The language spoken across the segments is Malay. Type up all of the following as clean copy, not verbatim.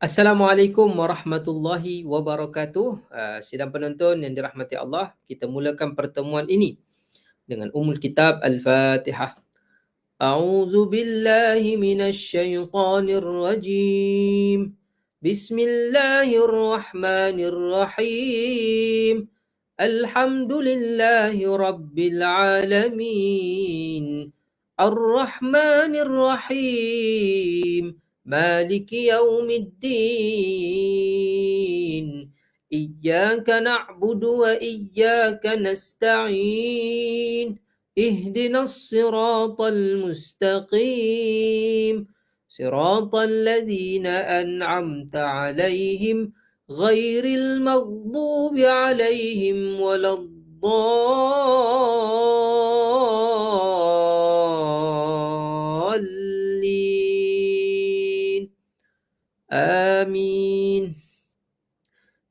Assalamualaikum warahmatullahi wabarakatuh. Sidang penonton yang dirahmati Allah, kita mulakan pertemuan ini dengan Ummul Kitab Al-Fatihah. A'udzu billahi minasy syaithanir rajim. Bismillahirrahmanirrahim. Alhamdulillahi rabbil alamin. Ar-Rahmanir Rahim. مالك يوم الدين إياك نعبد وإياك نستعين اهدنا الصراط المستقيم صراط الذين أنعمت عليهم غير المغضوب عليهم ولا الضالين آمين.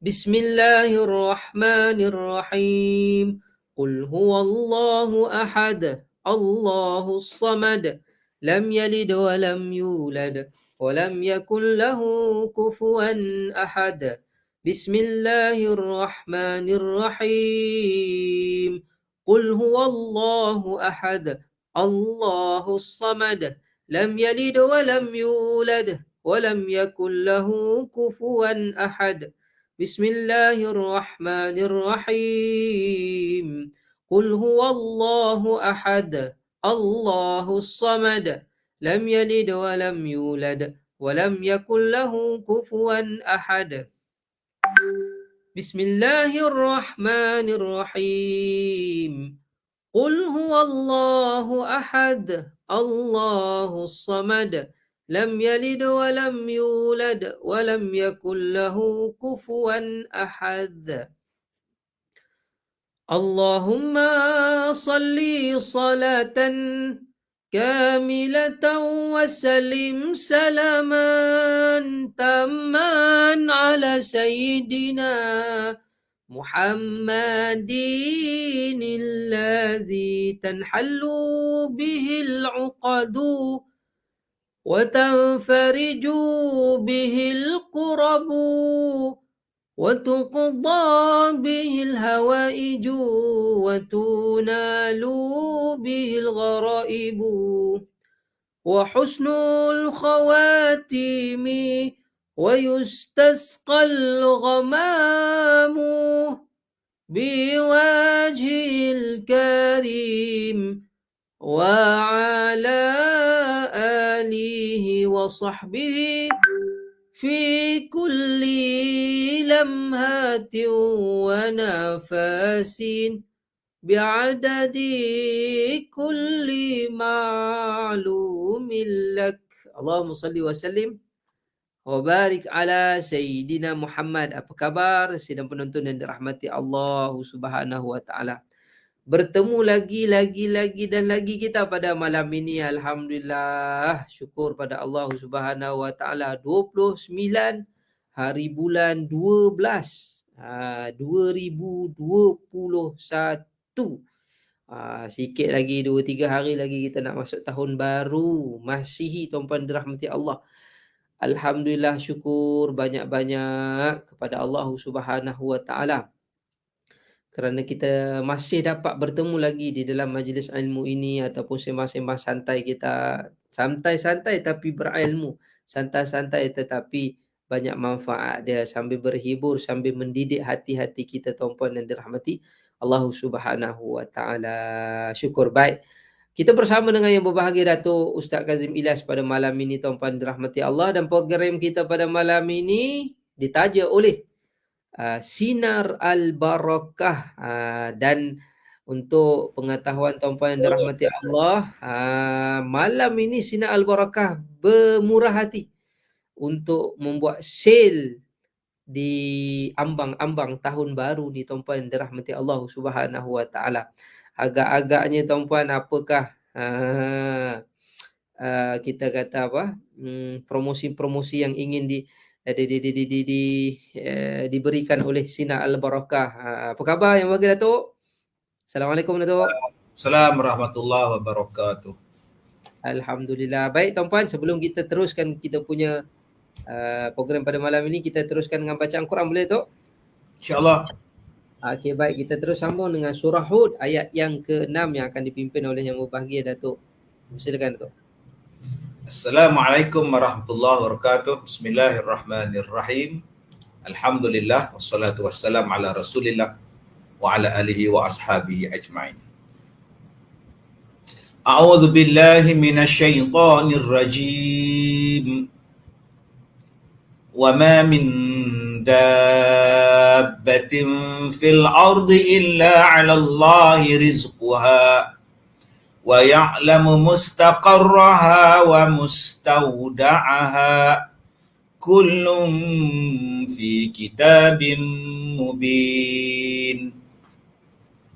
بسم الله الرحمن الرحيم. قل هو الله أحد الله الصمد لم يلد ولم يولد ولم يكن له كفوا أحد. بسم الله الرحمن الرحيم. قل هو الله أحد الله الصمد لم يلد ولم يولد ولم يكن له كفوا أحد. بسم الله الرحمن الرحيم. قل هو الله أحد الله الصمد لم يلد ولم يولد ولم يكن له كفوا أحد. بسم الله الرحمن الرحيم. قل هو الله أحد الله الصمد لم يلد ولم يولد ولم يكن له كفوا أحد. اللهم صل صلاة كاملة وسلم سلاما تاما على سيدنا محمد الذي تنحل به العقد وتنفرج به الكرب وتقضى به الهوائج وتنال به الغرائب وحسن الخواتيم ويستسقى الغمام بوجه الكريم وعلى آله وصحبه في كل لمحة ونفس بعدد كل معلوم لك. اللهم صل وسلم Wabarik ala Sayyidina Muhammad. Apa khabar sidang penonton yang dirahmati Allah Subhanahu wa taala. Bertemu lagi dan lagi kita pada malam ini. Alhamdulillah, syukur pada Allah Subhanahu wa taala. 29 hari bulan 12 2021. Sikit lagi 2-3 hari lagi kita nak masuk tahun baru Masihi, tuan-puan dirahmati Allah. Alhamdulillah, syukur banyak-banyak kepada Allah Subhanahu wa taala kerana kita masih dapat bertemu lagi di dalam majlis ilmu ini ataupun sembang-sembang santai kita. Santai-santai tapi berilmu, santai-santai tetapi banyak manfaat dia, sambil berhibur, sambil mendidik hati-hati kita, tuan-puan yang dirahmati Allah Subhanahu wa taala. Syukur baik. Kita bersama dengan yang berbahagia Datuk Ustaz Kazim Ilyas pada malam ini, tuan-puan dirahmati Allah, dan program kita pada malam ini ditaja oleh Sinar Al-Barakah. Dan untuk pengetahuan tuan-puan yang dirahmati Allah, malam ini Sinar Al-Barakah bermurah hati untuk membuat sale di ambang-ambang tahun baru ni, tuan-puan yang dirahmati Allah Subhanahu wa taala. Agak-agaknya tuan-puan, apakah kita kata apa, promosi-promosi yang ingin diberikan oleh Sinar Al-Barakah. Apa khabar yang bahagia Datuk? Assalamualaikum Datuk. Assalamualaikum warahmatullahi wabarakatuh. Alhamdulillah. Baik tuan-puan, sebelum kita teruskan kita punya Program pada malam ini kita teruskan dengan bacaan Quran, boleh Tok? InsyaAllah. Okey, baik, kita terus sambung dengan surah Hud ayat yang ke-6 yang akan dipimpin oleh Yang Berbahagia Datuk. Silakan Datuk. Assalamualaikum warahmatullahi wabarakatuh. Bismillahirrahmanirrahim. Alhamdulillah wassalatu wassalam ala Rasulillah wa ala alihi wa ashabihi ajma'in. A'udzu billahi minasyaitonir rajim. Wa ma min dabbatin fil ardi illa 'ala Allahi rizquha wa ya'lamu mustaqarraha wa mustawda'aha kullun fi kitabim mubin.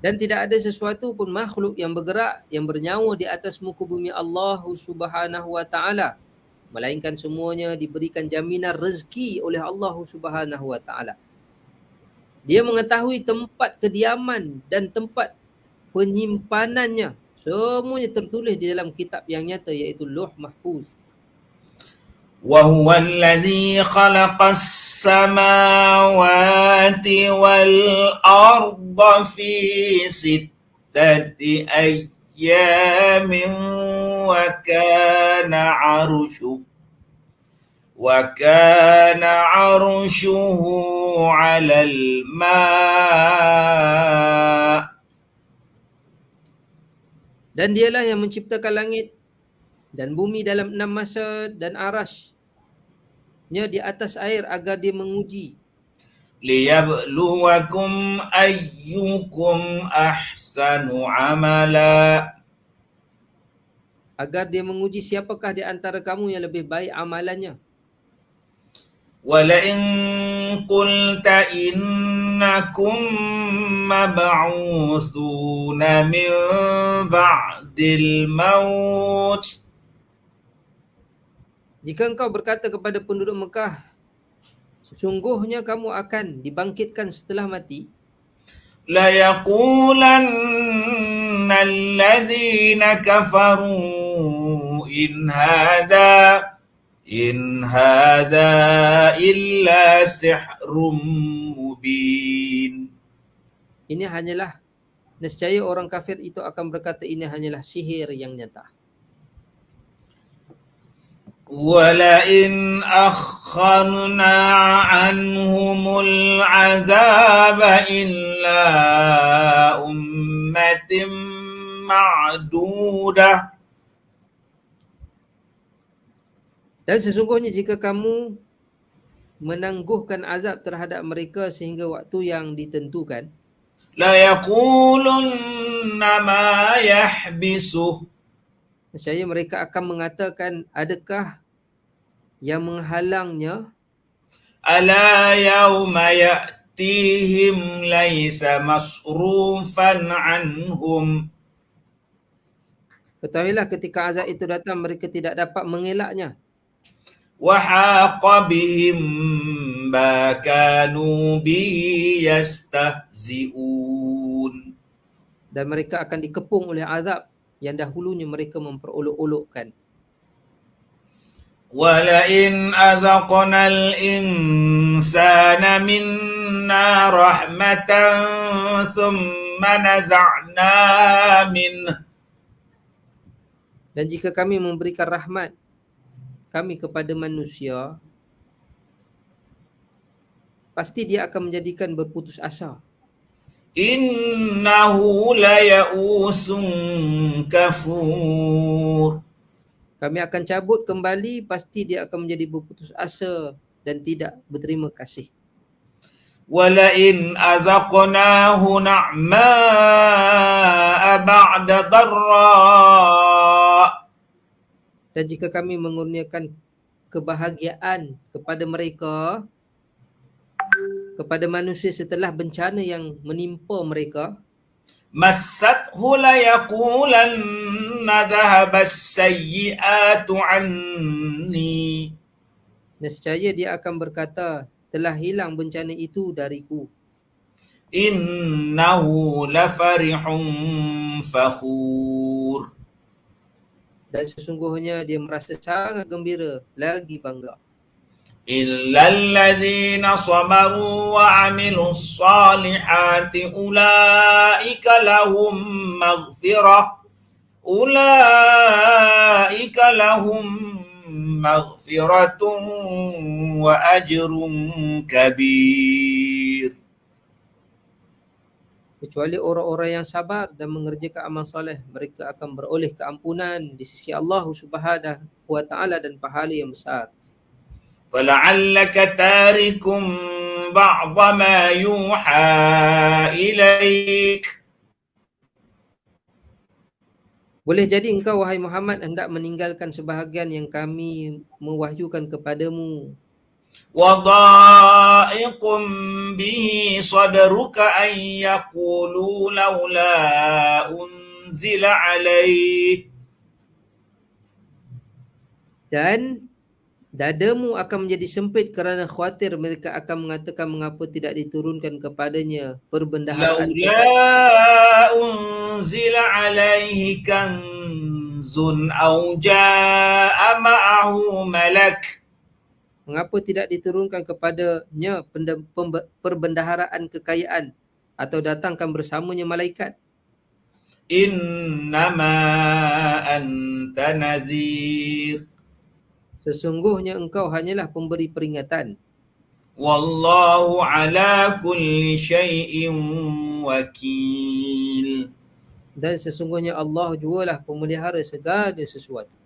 Dan tidak ada sesuatu pun makhluk yang bergerak, yang bernyawa di atas muka bumi Allah Subhanahu wa taala, melainkan semuanya diberikan jaminan rezeki oleh Allah Subhanahu wa taala. Dia mengetahui tempat kediaman dan tempat penyimpanannya. Semuanya tertulis di dalam kitab yang nyata, iaitu Lauh Mahfuz. وهو الذي خلق السماوات والأرض في 6 أيام وكان عرشه على الماء. Dan dialah yang menciptakan langit dan bumi dalam 6 masa, dan arasy-Nya di atas air agar dia menguji. ليبلوكم أيكم أحسن عملا. Agar dia menguji siapakah di antara kamu yang lebih baik amalannya. ولئن قلت إنكم مبعوثون من بعد الموت. Jika engkau berkata kepada penduduk Mekah, sesungguhnya kamu akan dibangkitkan setelah mati, ليقولن الذين كفروا إن هذا إلا سحر مبين. ini hanyalah, nescaya orang kafir itu akan berkata, ini hanyalah sihir yang nyata. ولئن أخرنا عنهم العذاب إلا أمة معدودة. Dan sesungguhnya jika kamu menangguhkan azab terhadap mereka sehingga waktu yang ditentukan, ليقولن ما يحبسه. nescaya mereka akan mengatakan, adakah yang menghalangnya? ألا يوم يأتيهم ليس مصروفا عنهم. Ketahuilah ketika azab itu datang, mereka tidak dapat mengelaknya. وحاق بهم ما كانوا به يستهزئون. Dan mereka akan dikepung oleh azab yang dahulunya mereka memperolok-olokkan. ولئن أذقنا الإنسان منا رحمة ثم نزعناها منه. Dan jika kami memberikan rahmat kami kepada manusia, pasti dia akan menjadikan berputus asa. إنه ليئوس كفور. Kami akan cabut kembali, pasti dia akan menjadi berputus asa dan tidak berterima kasih. ولئن أذقناه نعماء بعد ضراء. Dan jika kami mengurniakan kebahagiaan kepada mereka, kepada manusia setelah bencana yang menimpa mereka, مسته ليقولن ذهب السيئات عني. nescaya dia akan berkata, telah hilang bencana itu dariku. إنه لفرح فخور. Dan sesungguhnya dia merasa sangat gembira, lagi bangga. Illal ladzina sabaru wa 'amilus salihati ulaika lahum maghfiratun wa ajrun kabir. Kecuali orang-orang yang sabar dan mengerjakan amal soleh, mereka akan beroleh keampunan di sisi Allah Subhanahu wa taala dan pahala yang besar. Fala'allaka tarikum ba'dha ma yuha ilaik. Boleh jadi engkau wahai Muhammad hendak meninggalkan sebahagian yang kami mewahyukan kepadamu. Wa dha'iqum bihi sadruka an yaqulu laula unzila alaihi. Dan dadamu akan menjadi sempit kerana khawatir mereka akan mengatakan mengapa tidak diturunkan kepadanya perbendaharaan. Laula unzila alaihi kanzun aw jaa ma'ahu malak. Mengapa tidak diturunkan kepadanya perbendaharaan kekayaan atau datangkan bersamanya malaikat? Innama anta nadhir. Sesungguhnya engkau hanyalah pemberi peringatan. Wallahu ala kulli syai'in wakil. Dan sesungguhnya Allah jugalah pemelihara segala sesuatu.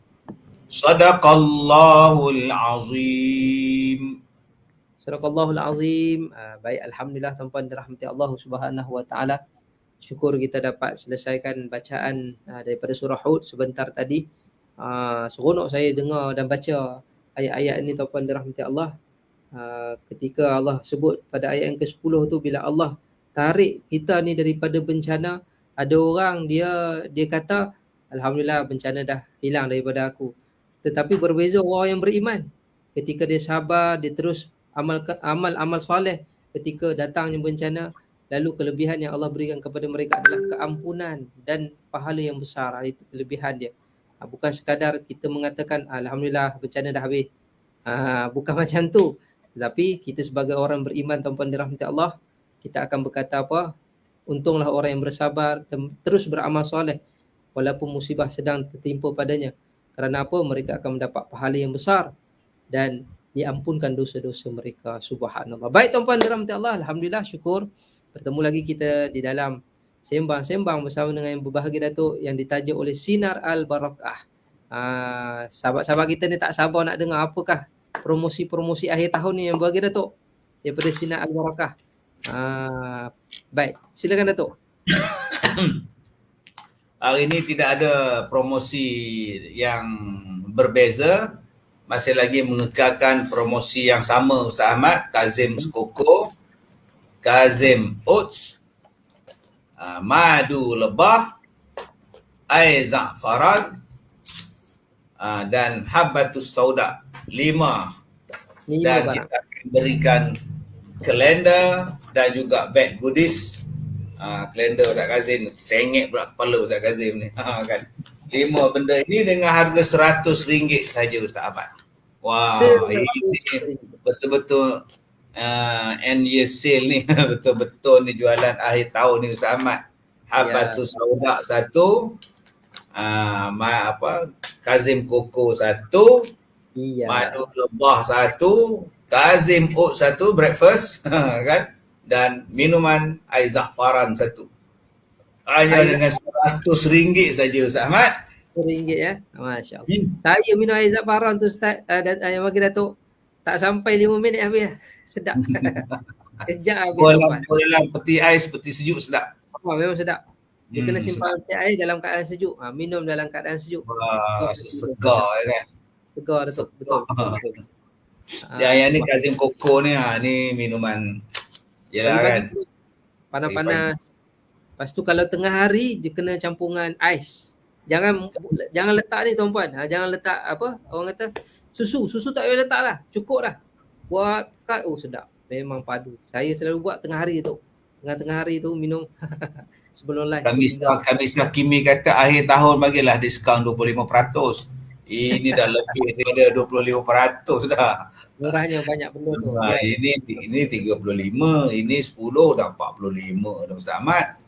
Sadaqallahul azim. Sadaqallahul azim. Baik, alhamdulillah tuan-puan dirahmati Allah Subhanahu wa taala. Syukur kita dapat selesaikan bacaan daripada surah Hud sebentar tadi. Seronok saya dengar dan baca ayat-ayat ini tuan-puan dirahmati Allah. Ketika Allah sebut pada ayat yang ke-10 tu, bila Allah tarik kita ni daripada bencana, ada orang dia kata alhamdulillah bencana dah hilang daripada aku. Tetapi berbeza orang yang beriman. Ketika dia sabar, dia terus amal soleh ketika datangnya bencana, lalu kelebihan yang Allah berikan kepada mereka adalah keampunan dan pahala yang besar. Itu kelebihan dia. Bukan sekadar kita mengatakan alhamdulillah bencana dah habis. Bukan macam tu. Tetapi kita sebagai orang beriman tuan-puan dirahmati Allah, kita akan berkata apa? Untunglah orang yang bersabar dan terus beramal soleh walaupun musibah sedang tertimpa padanya. Kerana apa? Mereka akan mendapat pahala yang besar dan diampunkan dosa-dosa mereka. Subhanallah. Baik tuan-puan dirahmati Allah, alhamdulillah, syukur bertemu lagi kita di dalam sembang-sembang bersama dengan yang berbahagia Datuk yang ditaja oleh Sinar Al-Barakah. Sahabat-sahabat kita ni tak sabar nak dengar apakah promosi-promosi akhir tahun ni yang berbahagia Datuk daripada Sinar Al-Barakah. Baik, silakan Datuk. Hari ini tidak ada promosi yang berbeza. Masih lagi mengekalkan promosi yang sama Ustaz Ahmad. Kazim Skoko, Kazim Oats, madu lebah, air za'faran, dan habbatus sauda. 5. Dan barang. kita akan berikan kalender dan juga bag goodies. Kalender Ustaz Kazim, sengit pula kepala Ustaz Kazim ni. Kan. 5 benda ini dengan harga RM100 saja Ustaz Ahmad. Wah, ini betul-betul end year sale ni. Betul-betul ni jualan akhir tahun ni Ustaz Ahmad. Habbatus sauda 1, Kazim Koko 1, madu lebah 1, Kazim Oat 1 breakfast kan, dan minuman air za'faran 1. Hanya dengan RM100 saja Ustaz Ahmad. RM100 ya. Masya-Allah. Saya minum air za'faran tu Ustaz, yang bagi Datuk tak sampai 5 minit habis. Sedap. Kejap habis. Dalam peti ais, peti sejuk sedap. Memang sedap. Dia kena simpan peti air dalam keadaan sejuk. Minum dalam keadaan sejuk. Wah, segar kan. Segar Datuk. Betul. Yang ni Kazim Koko ni, ni minuman jelah kan. Panas-panas. Lepas tu kalau tengah hari dia kena campungan ais. Jangan letak ni tuan-puan. Jangan letak apa? Orang kata susu tak payah letak lah. Cukup dah. Buat kad, sedap. Memang padu. Saya selalu buat tengah hari tu. Tengah-tengah hari tu minum sebelum live. Kamisah Kimi kata akhir tahun bagilah diskaun 25%. Ini dah lebih daripada 25% dah. Murahnya banyak benda tu. Baik. Ini 35, ini 10 dah 45 dah Ustaz Ahmad.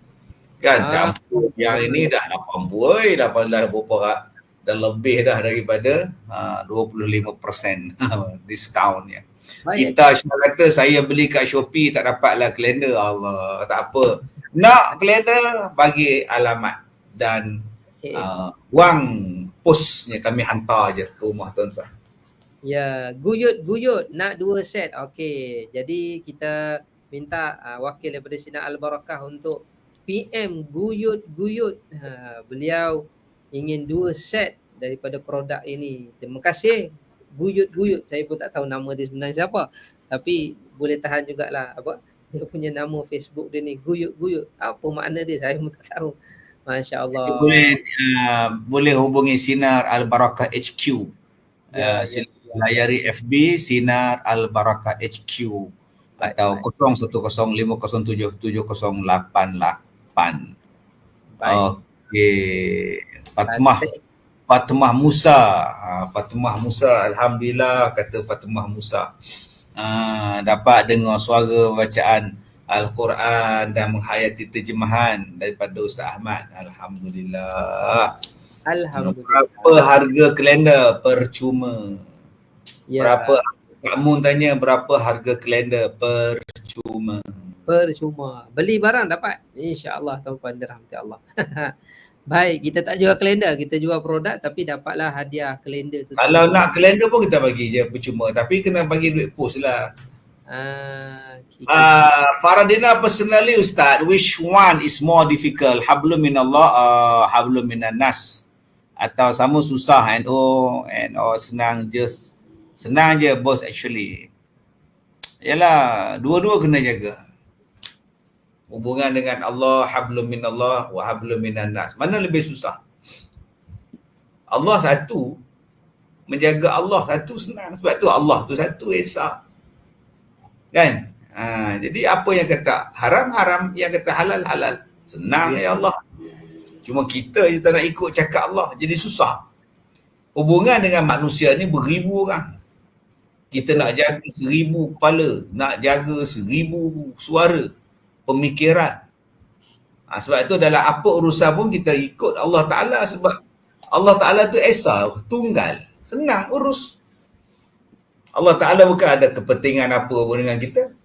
Kan campur yang ini dah 80, dah berapa dah lebih dah daripada 25% diskaunnya. Baik. Kita kata saya beli kat Shopee tak dapatlah kalender. Allah, tak apa. Nak kalender bagi alamat dan wang posnya kami hantar je ke rumah tuan-tuan. Ya, guyut nak 2 set. Okey. Jadi kita minta wakil daripada Sinar Al-Barakah untuk PM guyut. Beliau ingin 2 set daripada produk ini. Terima kasih guyut. Saya pun tak tahu nama dia sebenarnya siapa. Tapi boleh tahan jugalah dia punya nama Facebook dia ni guyut. Apa makna dia saya pun tak tahu. Masya-Allah. Boleh hubungi Sinar Al-Barakah HQ. Layari FB Sinar Al-Barakah HQ atau 0105077088. Okey. Fatimah Musa, alhamdulillah kata Fatimah Musa. Dapat dengar suara bacaan Al-Quran dan menghayati terjemahan daripada Ustaz Ahmad. Alhamdulillah. Berapa harga kalender? Percuma. Berapa? Kak Mun tanya berapa harga kalender? Percuma. Beli barang dapat. InsyaAllah tuan-tuan dirahmati Allah. Baik, kita tak jual kalender, kita jual produk tapi dapatlah hadiah kalender tu. Kalau nak kalender pun kita bagi je percuma, tapi kena bagi duit post lah. Faradina personally Ustaz, which one is more difficult? Hablum minallah, hablum minan nas? Atau sama susah and senang je bos actually. Yalah, dua-dua kena jaga. Hubungan dengan Allah, hablum minallah wa hablum minan nas. Mana lebih susah? Allah satu, menjaga Allah satu senang. Sebab tu Allah tu satu Esa. Kan? Jadi apa yang kata haram, yang kata halal. Senang ya Allah. Cuma kita je tak nak ikut cakap Allah. Jadi susah. Hubungan dengan manusia ni beribu orang. Kita nak jaga 1000 kepala, nak jaga 1000 suara, pemikiran. Sebab itu dalam apa urusan pun kita ikut Allah Ta'ala, sebab Allah Ta'ala tu Esa, tunggal. Senang urus. Allah Ta'ala bukan ada kepentingan apa pun dengan kita.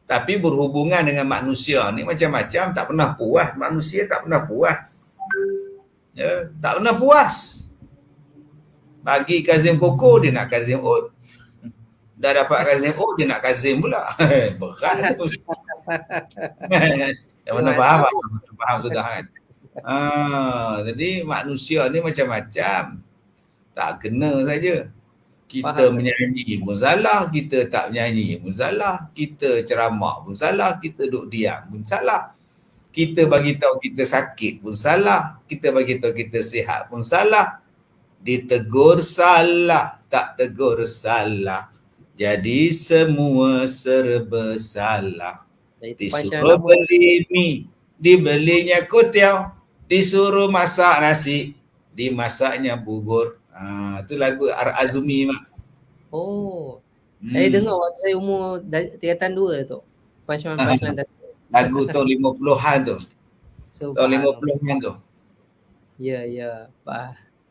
Tapi berhubungan dengan manusia ni macam-macam, tak pernah puas. Manusia tak pernah puas. Ya, tak pernah puas. Bagi Kazim Koko, dia nak Kazim Ud. Dah dapat Kazim Ud, dia nak Kazim pula. Berat tu. Yang mana faham sudah kan. Jadi manusia ni macam-macam. Tak kena saja. Kita menyanyi pun salah, kita tak menyanyi pun salah, kita ceramah pun salah, kita duduk diam pun salah. Kita bagi tahu kita sakit pun salah, kita bagi tahu kita sihat pun salah. Ditegur salah, tak tegur salah. Jadi semua serba salah. Disuruh beli mie, dibelinya kutil, disuruh masak nasi, dimasaknya bubur. Itu lagu Ar-Azmi mak. Saya dengar waktu saya umur tingkatan 2 tu. Punchline lagu tahun 50-an tu. Tahun 50-an tu. Ya.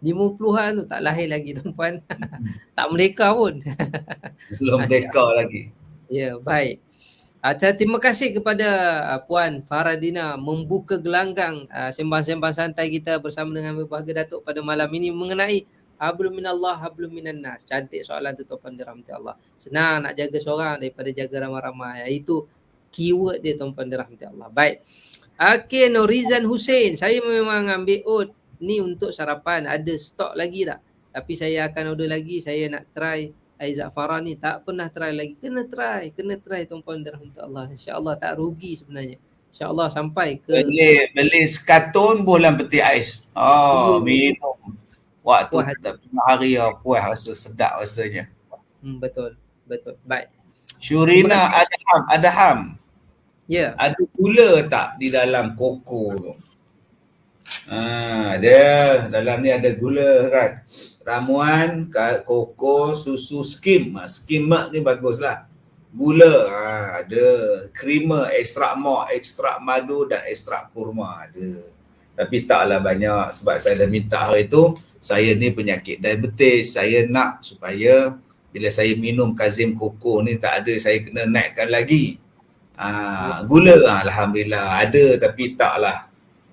50-an tu tak lahir lagi tuan-puan. Tak merdeka pun. Belum merdeka lagi. Ya, baik. Terima kasih kepada Puan Faradina membuka gelanggang sembang-sembang santai kita bersama dengan berbahagia Datuk pada malam ini mengenai hablum minallah, hablum minan nas. Cantik soalan tu tuan-puan dirahmati Allah. Senang nak jaga seorang daripada jaga ramai-ramai. Itu keyword dia tuan-puan dirahmati Allah. Baik. Okey, Norizan Hussein. Saya memang ambil oat ni untuk sarapan. Ada stok lagi tak? Tapi saya akan order lagi. Saya nak try Aizat Farah ni. Tak pernah try lagi. Kena try tuan-puan dirahmati Allah. InsyaAllah tak rugi sebenarnya. InsyaAllah sampai ke beli sekatun bulan peti ais. Minum. Waktu tengah hari puas rasa sedap rasanya. Betul. Baik. Syurina Adham. Ya. Ada gula tak di dalam koko tu? Dia dalam ni ada gula kan. ramuan, koko, susu skim. Skim milk ni baguslah. Gula ada, creamer, ekstrak malt, ekstrak madu dan ekstrak kurma ada. Tapi taklah banyak sebab saya dah minta hari tu, saya ni penyakit diabetes, saya nak supaya bila saya minum Kazim Koko ni tak ada, saya kena naikkan lagi. Gula alhamdulillah ada tapi taklah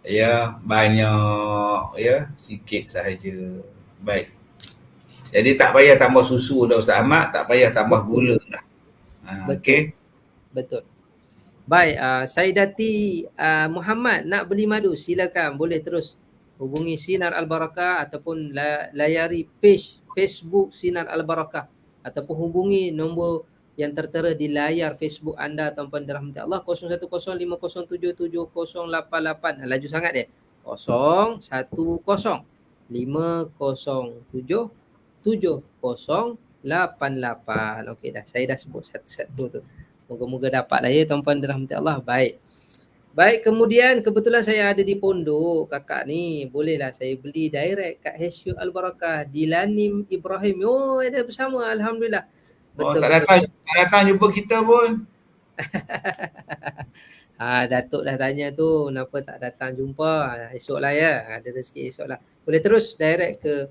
ya banyak ya, sikit sahaja. Baik. Jadi tak payah tambah susu dah Ustaz Ahmad, tak payah tambah gula dah. Okey. Betul. Baik, Saidati Muhammad nak beli madu, silakan boleh terus hubungi Sinar Al-Barakah ataupun layari page Facebook Sinar Al-Barakah ataupun hubungi nombor yang tertera di layar Facebook anda tuan-puan dirahmati Allah 0105077088. Laju sangat dia. 0105077088. Okey dah, saya dah sebut satu-satu tu. Moga-moga dapatlah ya tuan-puan dirahmati Allah. Baik. Baik, kemudian kebetulan saya ada di Pondok, kakak ni bolehlah saya beli direct kat HQ Al-Barakah di Lanim Ibrahim. Oh, ada bersama alhamdulillah. Betul, tak datang jumpa kita pun. Datuk dah tanya tu kenapa tak datang jumpa. Esoklah ya. Ada rezeki esoklah. Boleh terus direct ke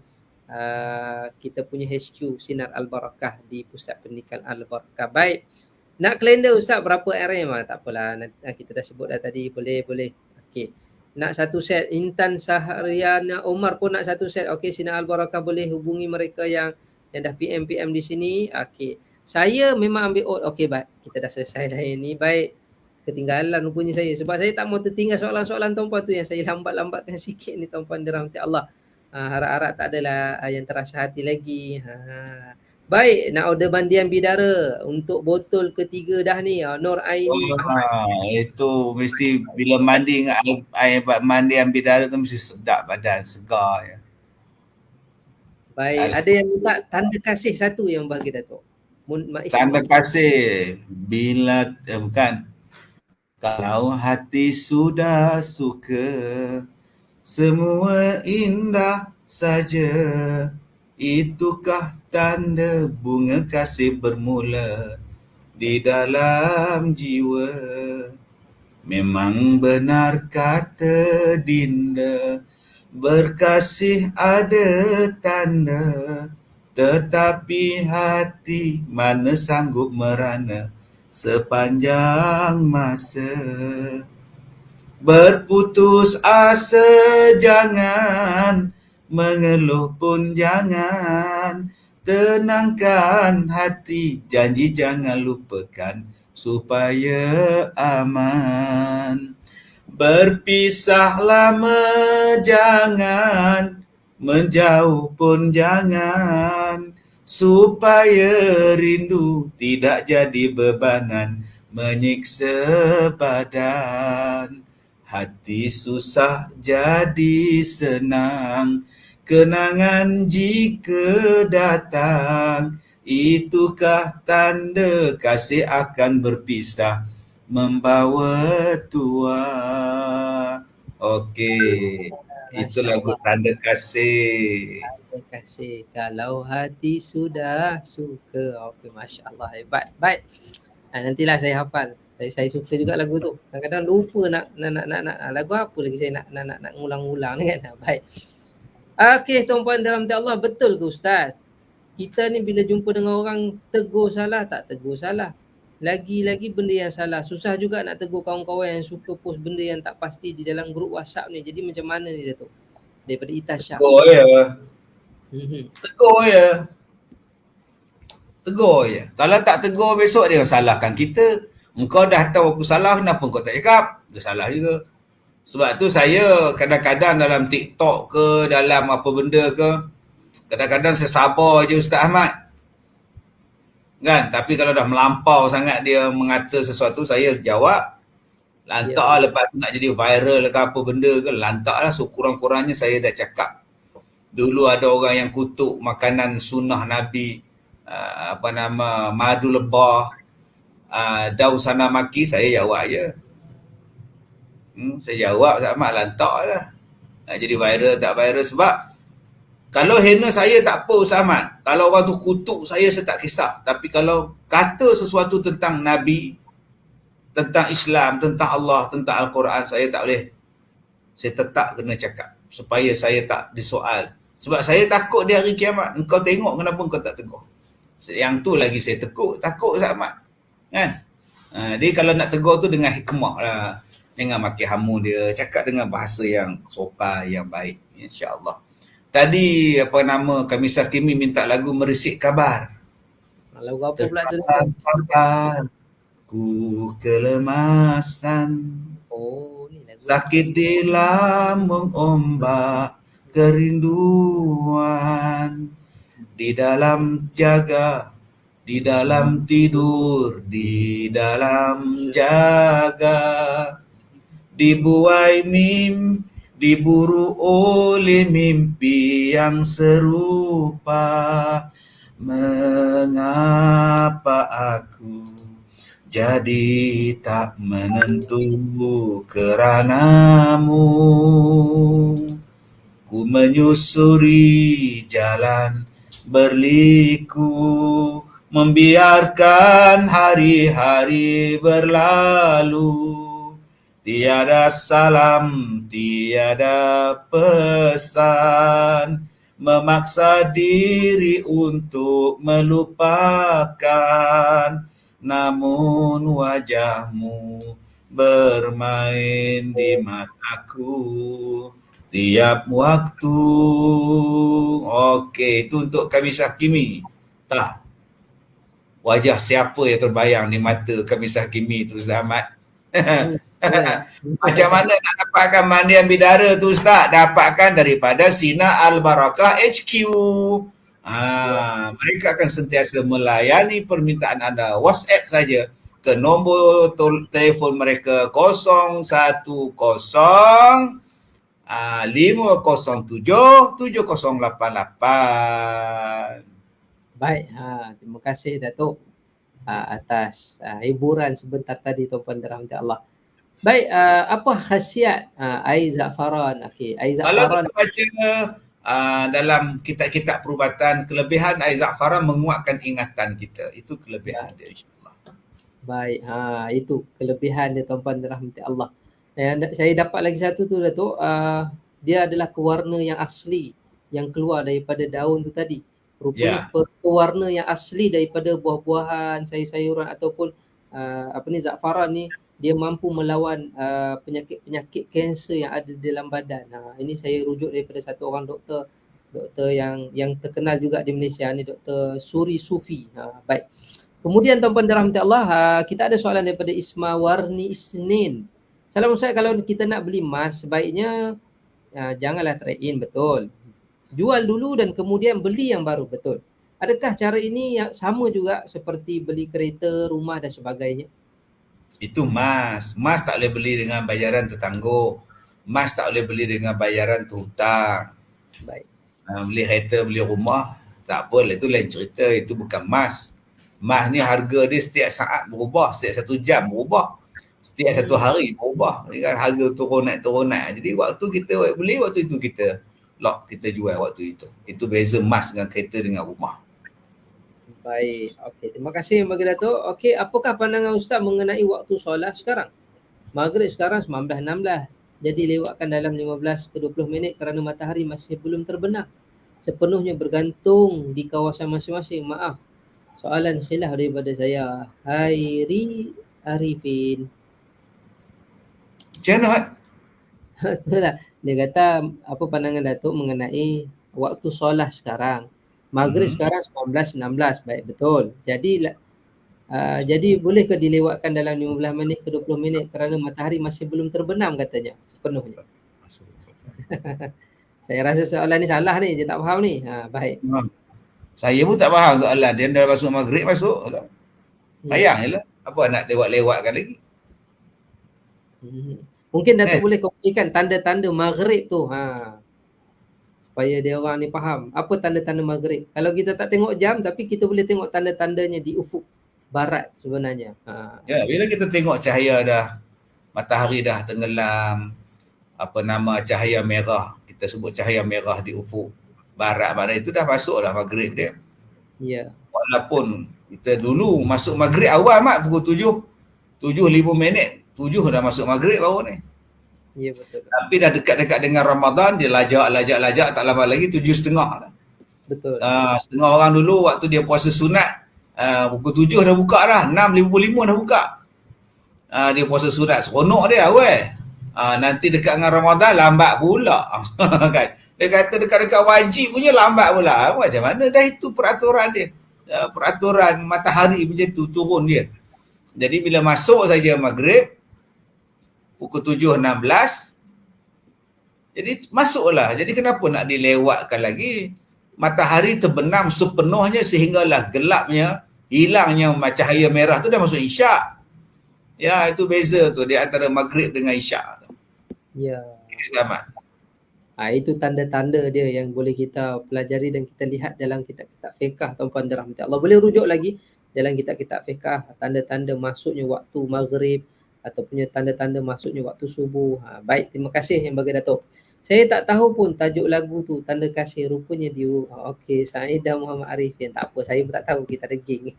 kita punya HQ Sinar Al-Barakah di Pusat Pendidikan Al-Barakah. Baik. Nak kalender Ustaz berapa RM? Tak apalah, kita dah sebut dah tadi. Boleh. Okey. Nak satu set. Intan Sahriana Omar pun nak satu set. Okey, Sinar Al-Barakah boleh hubungi mereka yang dah PM di sini. Okey. Saya memang ambil okey baik. Kita dah selesai dah ini. Baik. Ketinggalan rupanya saya. Sebab saya tak mau tertinggal soalan-soalan tuan-puan tu yang saya lambatkan sikit ni tuan-puan dirahmati Allah. Harap-harap tak adalah yang terasa hati lagi. Baik, nak order mandian bidara untuk botol ketiga dah ni. Nur Aini itu mesti bila mandi dengan air mandian bidara tu mesti sedap badan, segar ya. Baik, ada yang minta tanda kasih satu yang bagi Datuk. Tanda kasih bila bukan. Kalau hati sudah suka, semua indah saja. Itukah tanda bunga kasih bermula di dalam jiwa. Memang benar kata Dinda, berkasih ada tanda, tetapi hati mana sanggup merana sepanjang masa. Berputus asa jangan, mengeluh pun jangan, tenangkan hati, janji jangan lupakan supaya aman. Berpisah lama jangan, menjauh pun jangan, supaya rindu tidak jadi bebanan menyiksa badan. Hati susah jadi senang, kenangan jika datang, itukah tanda kasih akan berpisah membawa tua. Okey, itu lagu tanda kasih. Tanda kasih kalau hati sudah suka. Okey, masya-Allah, hebat. Baik. Nantilah saya hafal. Saya suka juga lagu tu. Kadang-kadang lupa nak lagu apa lagi saya nak ngulang-ngulang ni kan. Baik. Okey, tuan-puan dalam Allah, betul ke Ustaz? Kita ni bila jumpa dengan orang tegur salah, tak tegur salah. Lagi-lagi benda yang salah. Susah juga nak tegur kawan-kawan yang suka post benda yang tak pasti di dalam grup WhatsApp ni. Jadi macam mana ni Datuk? Daripada Itasha. Tegur ya. Tegur je. Kalau tak tegur besok dia salahkan kita. Engkau dah tahu aku salah, kenapa kau tak cakap? Dia salah juga. Sebab tu saya kadang-kadang dalam TikTok ke, dalam apa benda ke, kadang-kadang saya sabar je Ustaz Ahmad. Kan? Tapi kalau dah melampau sangat dia mengata sesuatu, saya jawab. Lantak lah lepas tu nak jadi viral ke apa benda ke, lantak lah. So kurang-kurangnya saya dah cakap. Dulu ada orang yang kutuk makanan sunnah Nabi, madu lebah, daun sana maki, saya jawab je. Saya jawab sama lantak lah. Nak jadi viral tak viral sebab Kalau hina saya tak apa Ustaz Ahmad. Kalau orang tu kutuk saya tak kisah. Tapi kalau kata sesuatu tentang Nabi, tentang Islam, tentang Allah, tentang Al-Quran, saya tak boleh. Saya tetap kena cakap supaya saya tak disoal. Sebab saya takut di hari kiamat. Engkau tengok kenapa engkau tak tegur. Yang tu lagi saya takut Ustaz Ahmad. Kan? Dia kalau nak tegur tu dengan hikmah lah. Jangan maki hamu dia. Cakap dengan bahasa yang sopan, yang baik. InsyaAllah. Tadi apa nama kami Sakimi minta lagu Merisik Kabar. Lagu apa pula tu Dato'? Ku kelemasan, Oh, ni lagu. sakit di lambung ombak kerinduan, di dalam jaga, di dalam tidur, di dalam jaga, dibuai mimpi, diburu oleh mimpi yang serupa. Mengapa aku jadi tak menentu keranamu? Ku menyusuri jalan berliku, membiarkan hari-hari berlalu. Tiada salam, tiada pesan, memaksa diri untuk melupakan, namun wajahmu bermain di mataku tiap waktu. Okey, itu untuk kami Sakimi. Tak. Wajah siapa yang terbayang di mata kami Sakimi tu Zahmat? Macam mana nak dapatkan mandian bidara tu Ustaz? Dapatkan daripada Sinar Al-Barakah HQ. Mereka akan sentiasa melayani permintaan anda. WhatsApp saja ke nombor telefon mereka 010 507 7088. Baik, terima kasih Datuk atas hiburan sebentar tadi tuan-puan dirahmati Allah. Baik, apa khasiat air za'faran? Okey, air Kalau za'faran kita baca dalam kitab-kitab perubatan, kelebihan air za'faran menguatkan ingatan kita. Itu kelebihan dia insyaAllah. baik, itu kelebihan dia tuan-puan dirahmati Allah. Dan saya dapat lagi satu tu Datuk, dia adalah pewarna yang asli yang keluar daripada daun tu tadi. Rupanya pewarna yang asli daripada buah-buahan, sayur-sayuran ataupun za'faran ni dia mampu melawan penyakit-penyakit kanser yang ada di dalam badan. Ini saya rujuk daripada satu orang doktor yang terkenal juga di Malaysia ni, Dr. Suri Sufi. Baik. Kemudian tuan-puan dirahmati Allah, kita ada soalan daripada Isma Warni Isnin. Salam Ustaz, kalau kita nak beli emas sebaiknya janganlah trade in, betul. Jual dulu dan kemudian beli yang baru, betul. Adakah cara ini yang sama juga seperti beli kereta, rumah dan sebagainya? Itu emas. Emas tak boleh beli dengan bayaran tertangguh. Emas tak boleh beli dengan bayaran terhutang. Baik. Beli kereta, beli rumah, tak apa, itu lain cerita. Itu bukan emas. Emas ni harga dia setiap saat berubah, setiap 1 jam berubah, setiap 1 hari berubah. Ni kan harga turun naik. Jadi waktu kita beli, waktu itu kita lock, kita jual waktu itu. Itu beza emas dengan kereta dengan rumah. Baik, okey. Terima kasih bagi Datuk. Okey, apakah pandangan Ustaz mengenai waktu solat sekarang? Maghrib sekarang 19.16. Jadi lewatkan dalam 15 ke 20 minit kerana matahari masih belum terbenam. Sepenuhnya bergantung di kawasan masing-masing. Maaf. Soalan khilaf daripada saya. Hairi Arifin. Macam mana? Itulah. Dia kata apa pandangan Datuk mengenai waktu solat sekarang. Maghrib sekarang 19.16. Baik, betul. Jadi boleh ke dilewatkan dalam 15 minit ke 20 minit kerana matahari masih belum terbenam katanya sepenuhnya. Saya rasa soalan ni salah ni, dia tak faham ni. Baik. Saya pun tak faham soalan. Dia dah masuk maghrib masuk. Sayang je lah. Apa nak lewat-lewatkan lagi? Mungkin Datuk boleh kongsikan tanda-tanda maghrib tu. Supaya dia orang ni faham. Apa tanda-tanda maghrib? Kalau kita tak tengok jam, tapi kita boleh tengok tanda-tandanya di ufuk barat sebenarnya. Ya, bila kita tengok cahaya dah, matahari dah tenggelam, cahaya merah, kita sebut cahaya merah di ufuk. barat itu dah masuk lah maghrib dia. Ya. Walaupun kita dulu masuk maghrib awal mak pukul 7:05, 7 dah masuk maghrib baru ni. Ya, betul. Tapi dah dekat-dekat dengan Ramadan, dia lajak, tak lama lagi 7:30 dah. Betul. Setengah orang dulu waktu dia puasa sunat, pukul 7 dah buka dah, 6:55 dah buka. Dia puasa sunat, seronok dia weh. Nanti dekat dengan Ramadan lambat pula. Kan? Dia kata dekat-dekat wajib punya lambat pula. Macam mana dah itu peraturan dia. Peraturan matahari macam tu turun dia. Jadi bila masuk saja maghrib pukul 7:16, jadi masuklah. Jadi kenapa nak dilewatkan lagi? Matahari terbenam sepenuhnya sehinggalah gelapnya, hilangnya cahaya merah tu dah masuk isyak. Ya, itu beza tu di antara maghrib dengan isyak tu. Ya. Zaman. Itu tanda-tanda dia yang boleh kita pelajari dan kita lihat dalam kitab-kitab fiqh, tuan-puan dirahmati Allah. Boleh rujuk lagi dalam kitab-kitab fiqh, tanda-tanda masuknya waktu maghrib ataupun tanda-tanda masuknya waktu subuh. Baik, terima kasih yang bagi Datuk. Saya tak tahu pun tajuk lagu tu, Tanda Kasih, rupanya dia. Okey, Saida Muhammad Arifin. Tak apa, saya pun tak tahu, kita ada geng.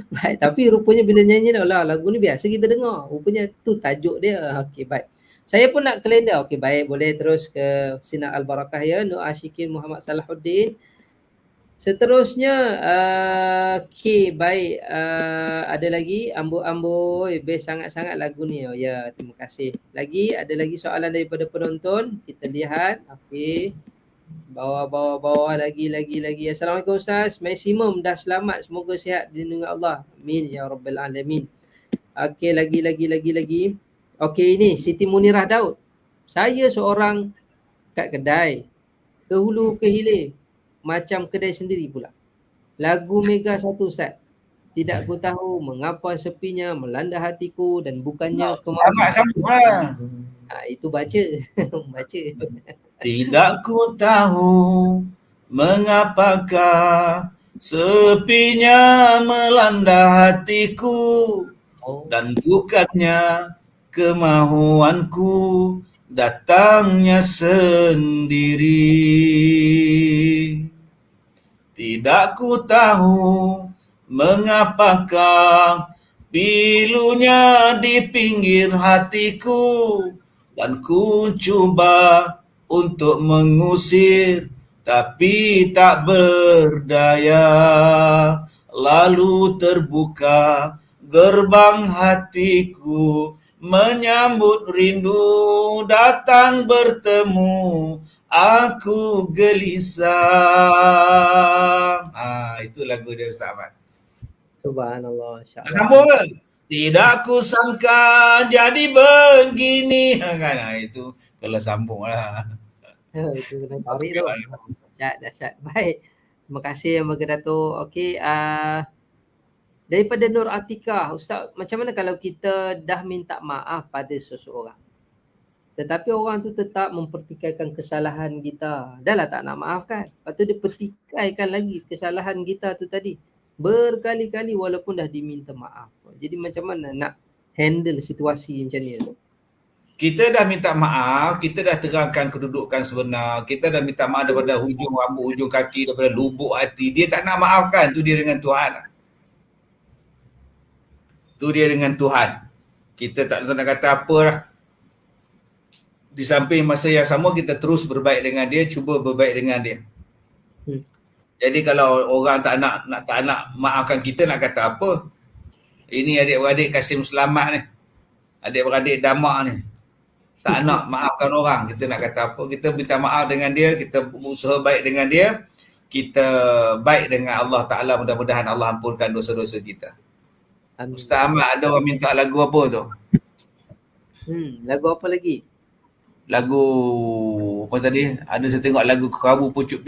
Baik, tapi rupanya bila nyanyi lah, lagu ni biasa kita dengar. Rupanya tu tajuk dia. Okey, baik. Saya pun nak kalender. Okey, baik. Boleh terus ke Sinar Al-Barakah ya. Nur Ashikin Muhammad Salahuddin. Seterusnya, okey, baik. Ada lagi, amboi, best sangat-sangat lagu ni. Oh ya, terima kasih. Lagi, ada lagi soalan daripada penonton. Kita lihat. Okey. Bawah lagi. Assalamualaikum Ustaz. Maksimum dah selamat. Semoga sihat dilindungi Allah. Amin ya Rabbal Alamin. Okey, lagi. Okey, ini Siti Munirah Daud. Saya seorang kat kedai. Ke hulu ke hilir. Macam kedai sendiri pula. Lagu Mega 1 Ustaz. Tidak ku tahu mengapa sepinya melanda hatiku dan bukannya Selamat sambunglah. Itu baca. Baca. Tidak ku tahu mengapakah sepinya melanda hatiku dan bukannya kemahuanku datangnya sendiri. Tidak ku tahu mengapakah pilunya di pinggir hatiku dan ku cuba untuk mengusir tapi tak berdaya. Lalu terbuka gerbang hatiku menyambut rindu datang bertemu. Aku gelisah. Itu lagu dia Ustaz Ahmad. Subhanallah, insya-Allah. Sambung ke? Tidak ku sangka jadi begini. Kan itu kalau sambung lah. Itu kena tarik tu. Dahsyat. Baik. Terima kasih yang bagi Datuk. Okey, daripada Nur Atikah, Ustaz, macam mana kalau kita dah minta maaf pada seseorang, tetapi orang tu tetap mempertikaikan kesalahan kita. Dah lah tak nak maafkan. Lepas tu dia pertikaikan lagi kesalahan kita tu tadi. Berkali-kali walaupun dah diminta maaf. Jadi macam mana nak handle situasi macam ni tu? Kita dah minta maaf, kita dah terangkan kedudukan sebenar, kita dah minta maaf daripada hujung rambut, hujung kaki, daripada lubuk hati. Dia tak nak maafkan, tu dia dengan Tuhan lah. Tu dia dengan Tuhan. Kita tak nak kata apa lah. Di samping masa yang sama kita terus berbaik dengan dia, cuba berbaik dengan dia. Jadi kalau orang tak nak maafkan kita, nak kata apa? Ini adik-beradik Kasim Selamat ni. Adik-beradik Damak ni. Tak nak maafkan orang. Kita nak kata apa? Kita minta maaf dengan dia, kita berusaha baik dengan dia. Kita baik dengan Allah Ta'ala, mudah-mudahan Allah ampunkan dosa-dosa kita. Amin. Ustaz Ahmad, ada orang minta lagu apa tu? Lagu apa lagi? Lagu apa tadi? Ada saya tengok lagu Kerabu Pucuk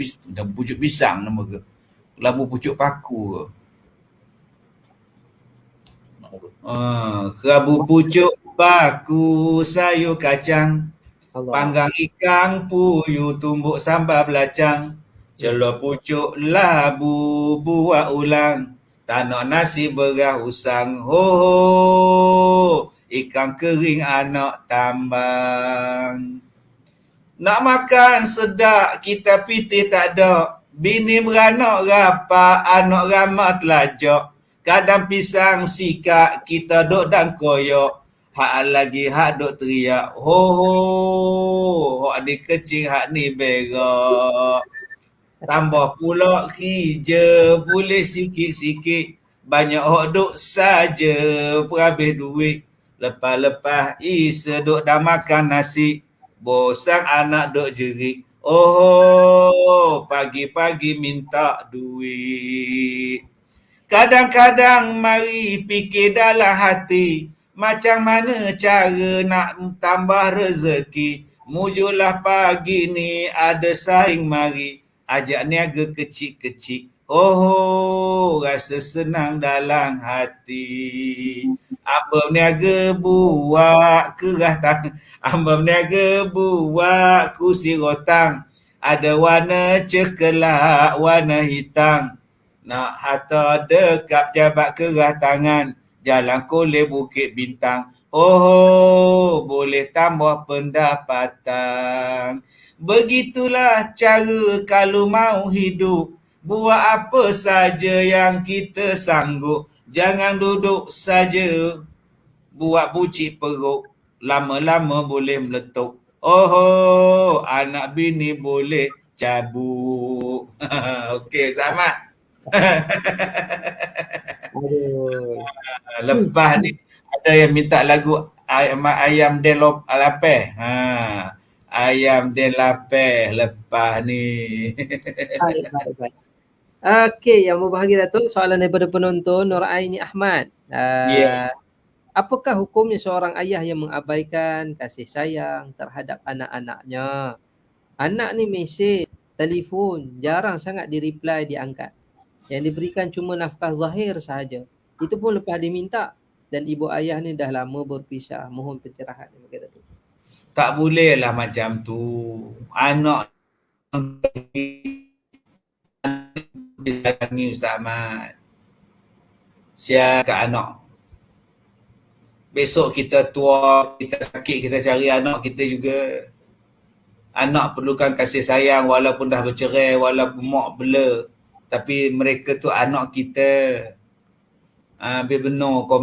Pisang nama ke? Kerabu Pucuk Paku ke? Kerabu Pucuk Paku sayur kacang, Allah. Panggang ikan puyuh tumbuk sambal belacang, celor pucuk labu buat ulang, tanah nasi berah usang, ho ikan kering anak tambang. Nak makan sedap, kita pitih tak ada. Bini beranak rapat, anak ramah telajak. Kadang pisang sikak, kita duk dan koyok. Hak lagi hak duk teriak. Ho ho, hak di kecil hak ni berak. Tambah pula hija, boleh sikit-sikit. Banyak hak duk saja, perhabis duit. Lepas-lepas isa duk dah makan nasi. Bosan anak duk jerit. Oh, pagi-pagi minta duit. Kadang-kadang mari fikir dalam hati, macam mana cara nak tambah rezeki. Mujulah pagi ni ada saing mari, ajak niaga kecil-kecil. Oh, rasa senang dalam hati. Abang niaga buat kerah tang. Abang niaga buat kursi rotang. Ada warna coklat, warna hitam. Nak harta dekat jabat kerah tangan. Jalan Kolej Bukit Bintang. Oh, boleh tambah pendapatan. Begitulah cara kalau mau hidup. Buat apa saja yang kita sanggup. Jangan duduk saja buat bucik perut. Lama-lama boleh meletup. Oh, anak bini boleh cabut. Okey, Ustaz Ahmad. Aduh. Lepas ni ada yang minta lagu ayam den lapeh. Ayam den lapeh lepas ni. Baik, baik, baik. Okey, yang berbahagia Datuk, soalan daripada penonton Nur Aini Ahmad. Ya. Apakah hukumnya seorang ayah yang mengabaikan kasih sayang terhadap anak-anaknya? Anak ni mesej, telefon, jarang sangat di-reply, diangkat. Yang diberikan cuma nafkah zahir sahaja. Itu pun lepas diminta. Dan ibu ayah ni dah lama berpisah. Mohon pencerahan. Tak boleh lah macam tu. Anak ni Ustaz Ahmad. Siap kat anak. Besok kita tua, kita sakit, kita cari anak kita juga. Anak perlukan kasih sayang walaupun dah bercerai, walaupun mak bela. Tapi mereka tu anak kita. Biar benar kau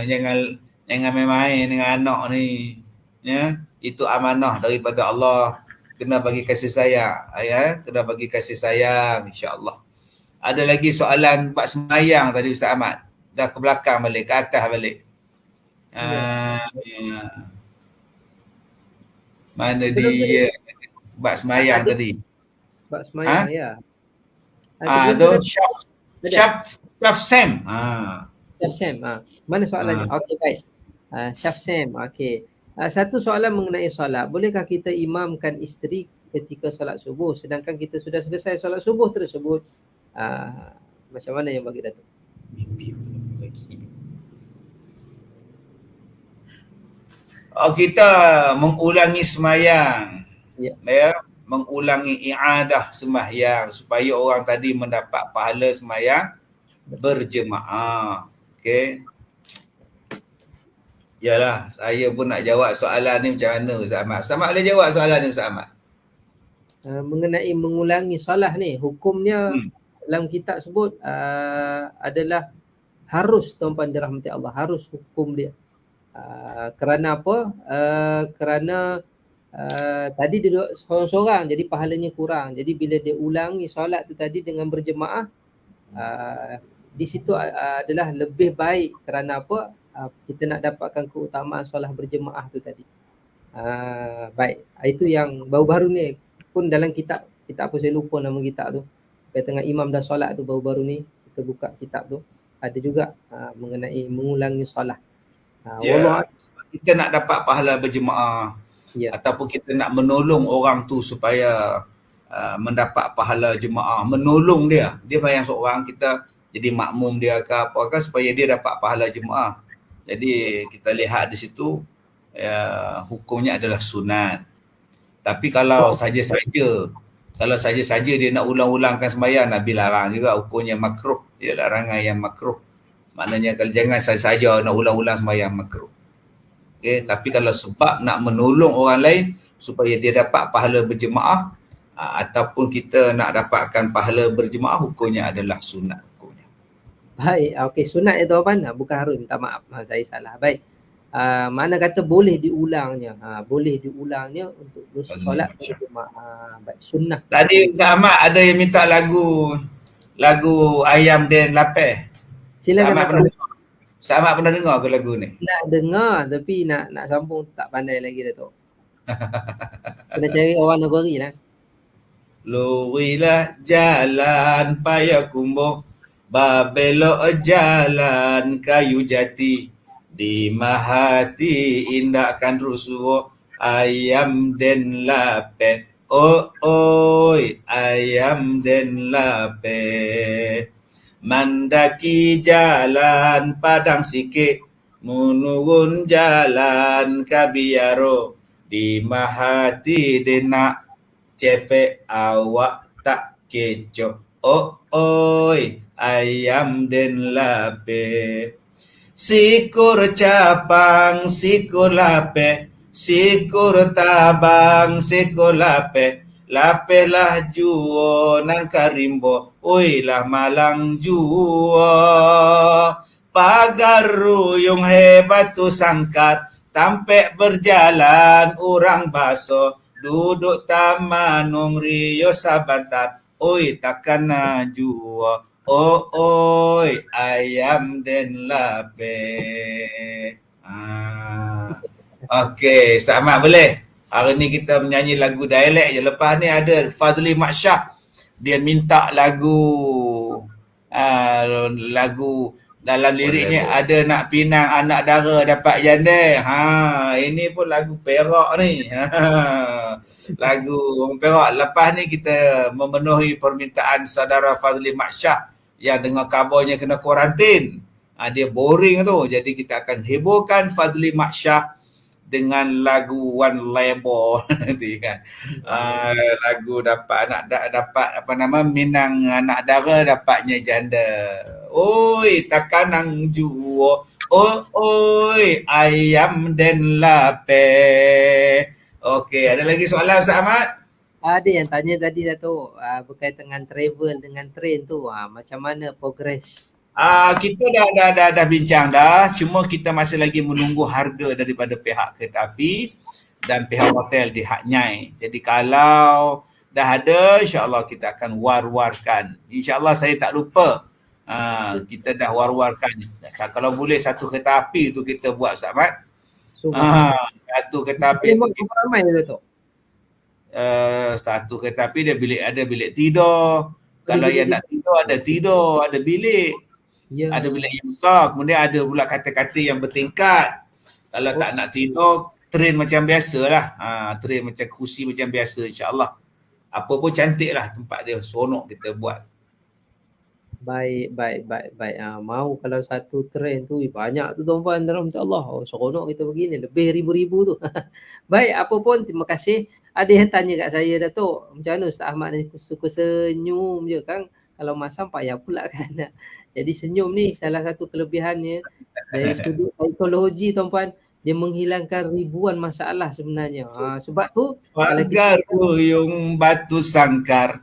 jangan main-main dengan anak ni. Ya, itu amanah daripada Allah. Kena bagi kasih sayang, ya, kena bagi kasih sayang insya-Allah. Ada lagi soalan bab sembahyang tadi Ustaz Ahmad. Dah ke belakang balik, ke atas balik. Mana dia bab sembahyang tadi? Bab sembahyang ya. Tu Syaf Sam. Syaf Sam. Mana soalannya? Okey, baik. Syaf Sam. Okey. Satu soalan mengenai solat. Bolehkah kita imamkan isteri ketika solat subuh sedangkan kita sudah selesai solat subuh tersebut? Macam mana yang bagi Datuk? Kita mengulangi sembahyang. Ya, mengulangi i'adah sembahyang supaya orang tadi mendapat pahala sembahyang berjemaah. Okey. Yalah, saya pun nak jawab soalan ni macam mana Ustaz Ahmad. Ustaz Ahmad boleh jawab soalan ni Ustaz Ahmad? Mengenai mengulangi solat ni, hukumnya dalam kitab sebut adalah harus, tuan-tuan dirahmati Allah, harus hukum dia. Kerana apa? Kerana tadi dia duduk seorang-seorang jadi pahalanya kurang. Jadi bila dia ulangi solat tu tadi dengan berjemaah, di situ adalah lebih baik. Kerana apa? Kita nak dapatkan keutamaan solat berjemaah tu tadi. Baik, itu yang baru-baru ni pun dalam kitab apa saya lupa nama kitab tu. Tengah imam dah solat tu baru-baru ni kita buka kitab tu ada juga mengenai mengulangi solat. Kita nak dapat pahala berjemaah ataupun kita nak menolong orang tu supaya mendapat pahala jemaah, menolong dia bayang seorang, kita jadi makmum dia ke apa kan supaya dia dapat pahala jemaah. Jadi kita lihat di situ hukumnya adalah sunat. Tapi kalau saja-saja dia nak ulang-ulangkan sembahyang, Nabi larang juga, hukumnya makruh. Dia larangan yang makruh. Maknanya kalau jangan saja nak ulang-ulang sembahyang makruh. Okey, tapi kalau sebab nak menolong orang lain supaya dia dapat pahala berjemaah, ataupun kita nak dapatkan pahala berjemaah, hukumnya adalah sunat hukumnya. Baik, okey, sunat ya tuan-puan, bukan harus, minta maaf, saya salah. Baik. Mana kata boleh diulangnya. Boleh diulangnya untuk solat berjemaah. Baik, sunnah. Tadi Ustaz Ahmad ada yang minta lagu Ayam Den Lapeh. Silakan tuan. Ustaz Ahmad pernah dengar ke lagu ni? Nak dengar tapi nak sambung tak pandai lagi Dato'. Kena cari orang Negeri lah. Lurilah jalan Payakumbuh, babelok jalan Kayu Jati, di mahati indahkan rusuh, ayam den lape, oi ayam den lape. Mandaki jalan Padang Sikit, menurun jalan Kabiaro, di mahati denak cepek awak tak kecoh, oi ayam den lape. Sikur capang sikur lape, sikur tabang sikur lape, lape lah juo nang karimbo, oi lah malang juo. Pagar ruyung hebat tu sangkat, tampek berjalan orang baso, duduk tamanung rio sabantar, oi takkan juo, oi ayam den lape. Okey, Ustaz Ahmad boleh? Hari ni kita menyanyi lagu dialek je. Lepas ni ada Fadli Mak Syah. Dia minta lagu dalam liriknya ada nak pinang anak dara dapat janda. Ini pun lagu Perak ni. Lagu Perak. Lepas ni kita memenuhi permintaan saudara Fadli Mak Syah yang dengar kabarnya kena kuarantin. Dia boring tu. Jadi kita akan heborkan Fadli Mak Syah dengan lagu One Label nanti kan. Lagu dapat minang anak dara dapatnya janda. Oi takkan nang juo, oi ayam den lape. Okey, ada lagi soalan Ustaz Ahmad? Ada yang tanya tadi Dato', berkaitan dengan travel dengan train tu, macam mana progress? Kita dah bincang dah, cuma kita masih lagi menunggu harga daripada pihak kereta api dan pihak hotel di Hak Nyai. Jadi kalau dah ada, insya-Allah kita akan war-warkan. Insya-Allah saya tak lupa. Kita dah war-warkan. Kalau boleh satu kereta api tu kita buat Ustaz Ahmad. Satu kereta api tu ramai Dato'. Satu kereta api dia ada bilik tidur. Kalau yang nak tidur ada bilik. Ada bilik yang besar, kemudian ada pula kata-kata yang bertingkat. Kalau tak nak tidur, train macam biasa lah. Train macam kursi macam biasa insya-Allah. Apa pun cantik lah tempat dia, seronok kita buat. Baik. Mau kalau satu train tu banyak tu tuan-puan dalam Allah. Seronok kita begini, lebih ribu-ribu tu. Baik, apa pun terima kasih. Ada yang tanya kat saya Dato', macam mana Ustaz Ahmad ni suka senyum je kan? Kalau masam payah pula kan. Jadi senyum ni salah satu kelebihannya dari sudut psikologi tuan-puan, dia menghilangkan ribuan masalah sebenarnya. Sebab tu pagar ruyung batu sangkar,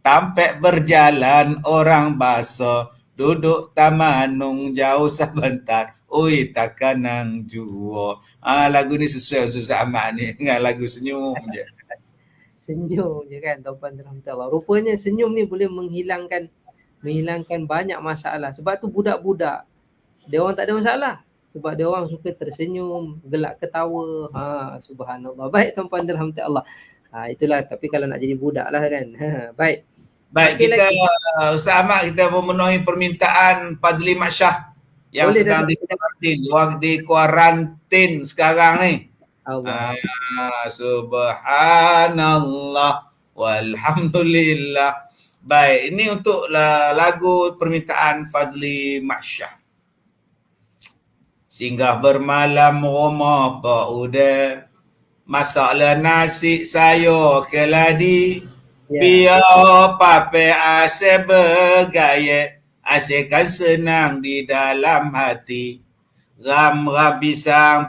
tampek berjalan orang baso, duduk tamanung jauh sebentar, oi takkan nang juo. Lagu ni sesuai Ustaz Ahmad ni dengan lagu senyum je. Senyum je kan tuan-puan rahmatullah. Rupanya senyum ni boleh menghilangkan banyak masalah. Sebab tu budak-budak dia orang tak ada masalah. Sebab dia orang suka tersenyum, gelak ketawa. Subhanallah. Baik tuan-puan rahmatullah. Itulah, tapi kalau nak jadi budak lah kan. Baik. Kita Ustaz Ahmad, kita memenuhi permintaan Fadli Mak Syah yang boleh sedang di kuarantin sekarang ni. Subhanallah walhamdulillah. Baik, ini untuk lagu permintaan Fadli Mak Syah. Singgah bermalam rumah Pak Uda, masaklah nasi sayur keladi, biar pape asyik bergaya, asyikkan senang di dalam hati. Ram pisang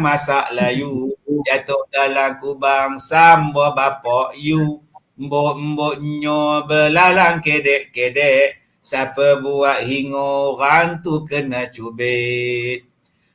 masak layu, jatuh dalam kubang sambo bapak you. Mbok-mboknyo belalang kedek-kedek, siapa buat hingga orang tu kena cubit.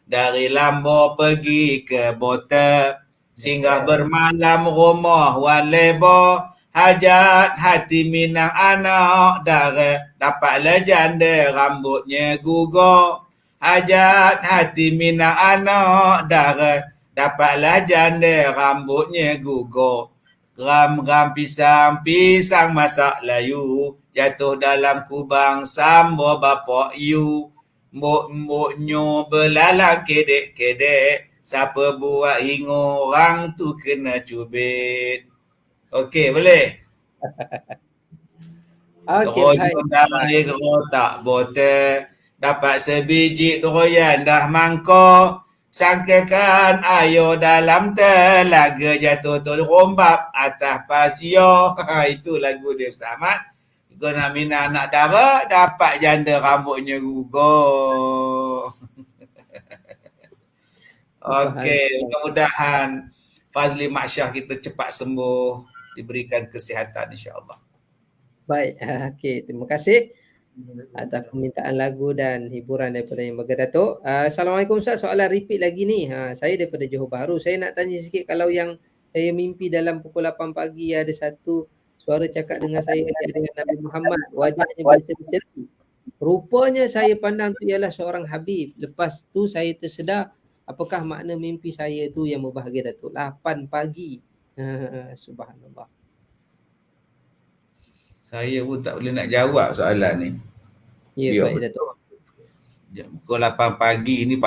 Dari Lambo pergi ke Bota, singgah bermalam rumah wan lebo, hajat hati minang anak dara, dapatlah janda rambutnya gugur. Hajat hati minang anak dara, dapatlah janda rambutnya gugur. Ram-ram pisang-pisang masak layu, jatuh dalam kubang sambo bapak you. Mbok-mboknyo belalang kedek-kedek, siapa buat hingga orang tu kena cubit. Okey, boleh? Okey, baik. Geronyo dari gerotak botol, dapat sebiji doyan dah mangkok. Sangkakan ayo dalam telaga, jatuh terombap atas pasio. Itu lagu dia Samad. Guna mina anak dara, dapat janda rambutnya gugur. Okey, mudah-mudahan Fazli Maksyah kita cepat sembuh, diberikan kesihatan insya-Allah. Baik, okey, terima kasih atas permintaan lagu dan hiburan daripada Yang Berge Datuk. Assalamualaikum Ustaz, soalan repeat lagi ni. Saya daripada Johor Bahru. Saya nak tanya sikit, kalau yang saya mimpi dalam pukul 8 pagi ada satu suara cakap dengan saya dengan Nabi Muhammad, wajahnya berseri-seri. Rupanya saya pandang tu ialah seorang Habib. Lepas tu saya tersedar, apakah makna mimpi saya tu Yang Berbahagia Datuk? 8 pagi. Subhanallah. Saya pun tak boleh nak jawab soalan ni. Ya, baik Datuk. Pukul 8 pagi ni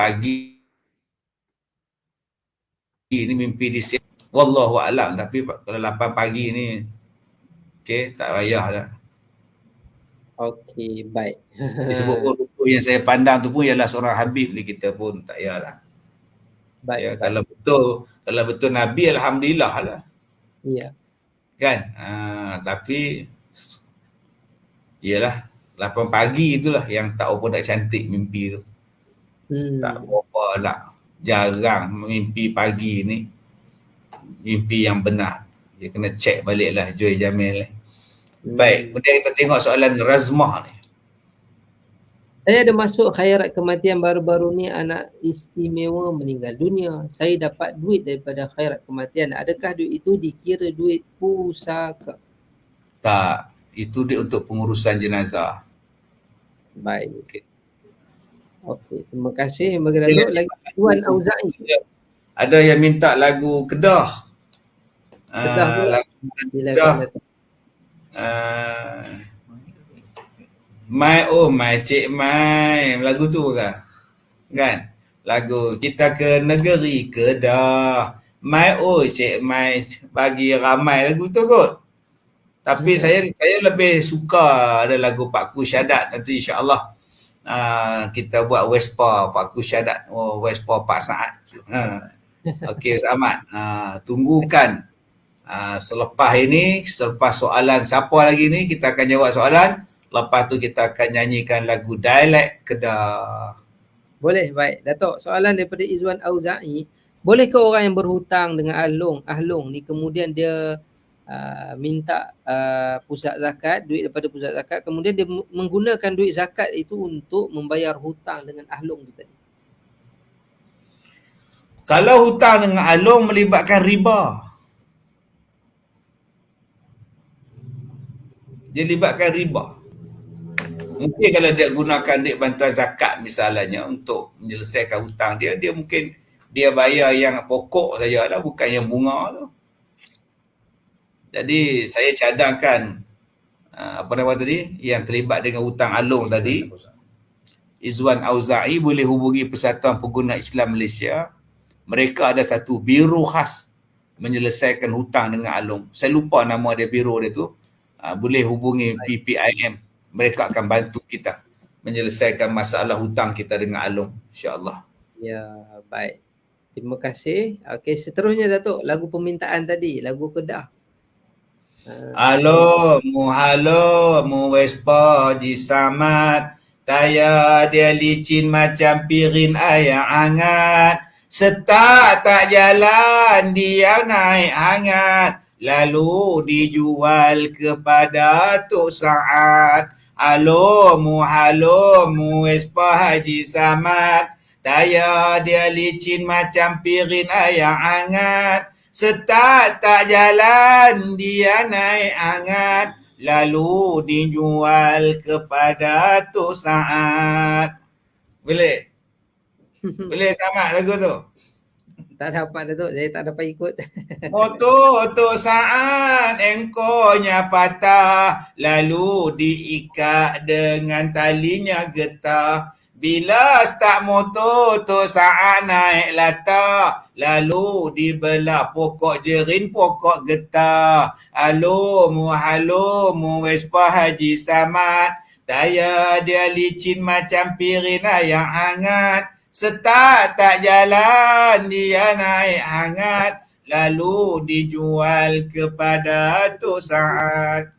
ini mimpi di siang. Wallahu a'lam, tapi kalau 8 pagi ni okey, tak payah dah. Okey, baik. Disebut pun rupa yang saya pandang tu pun ialah seorang Habib ni, kita pun tak payahlah. Baik. Ya, kalau betul Nabi, alhamdulillah lah. Ya. Kan? Tapi iyalah 8 pagi itulah yang tak apa nak cantik mimpi tu. Tak apa nak, jarang mimpi pagi ni mimpi yang benar. Dia kena check baliklah Joy Jamil. Baik, kemudian kita tengok soalan Razmah ni. Saya ada masuk khairat kematian baru-baru ni, anak istimewa meninggal dunia. Saya dapat duit daripada khairat kematian. Adakah duit itu dikira duit pusaka? Tak, itu dia untuk pengurusan jenazah. Baik. Okey, terima kasih. Yang Datuk lagi Tuan Auza'i. Ada yang minta lagu Kedah. Kedah pula. Kedah. My cik my, lagu tu ke? Kan? Lagu kita ke negeri Kedah. My cik my, bagi ramai, lagu tu kot. Tapi saya lebih suka ada lagu Pak Ku Syadat. Nanti insya-Allah kita buat Vespa Pak Ku Syadat. Vespa Pak Saad. Okey Ustaz Ahmad. Tunggukan selepas ini, selepas soalan siapa lagi ni, kita akan jawab soalan. Lepas tu kita akan nyanyikan lagu dialek Kedah. Boleh, baik. Datuk, soalan daripada Izwan Auza'i. Bolehkah orang yang berhutang dengan ahlong ni kemudian dia minta pusat zakat, duit daripada pusat zakat, kemudian dia menggunakan duit zakat itu untuk membayar hutang dengan ahlong tu tadi? Kalau hutang dengan ahlong melibatkan riba, dia libatkan riba. Mungkin kalau dia gunakan duit bantuan zakat misalnya untuk menyelesaikan hutang dia mungkin dia bayar yang pokok sajalah, bukan yang bunga tu. Jadi saya cadangkan apa nama tadi yang terlibat dengan hutang ahlong tadi, Izwan Auza'i boleh hubungi Persatuan Pengguna Islam Malaysia. Mereka ada satu biro khas menyelesaikan hutang dengan ahlong. Saya lupa nama dia, biro dia tu. Boleh hubungi PPIM. Mereka akan bantu kita menyelesaikan masalah hutang kita dengan ahlong, insya-Allah. Ya, baik. Terima kasih. Okey, seterusnya Datuk, lagu permintaan tadi, lagu Kedah. Halo mu Vespa Ji Samad, tayar dia licin macam pirin air hangat. Setak tak jalan dia naik hangat, lalu dijual kepada Tok Saad. Halomu Espa Haji Samad, daya dia licin macam piring ayam hangat. Setak tak jalan dia naik hangat, lalu dijual kepada Tok Saad. Boleh? Boleh Samad lagu tu? Tak dapat Datuk, saya tak dapat ikut. Motor Tok Saad engkornya patah, lalu diikat dengan talinya getah. Bila start motor Tok Saad naik latah, lalu dibelah pokok jerin pokok getah. Halomu Vespa Haji Samad, daya dia licin macam piring ayam hangat. Setak tak jalan dia naik hangat, lalu dijual kepada Tok Saad.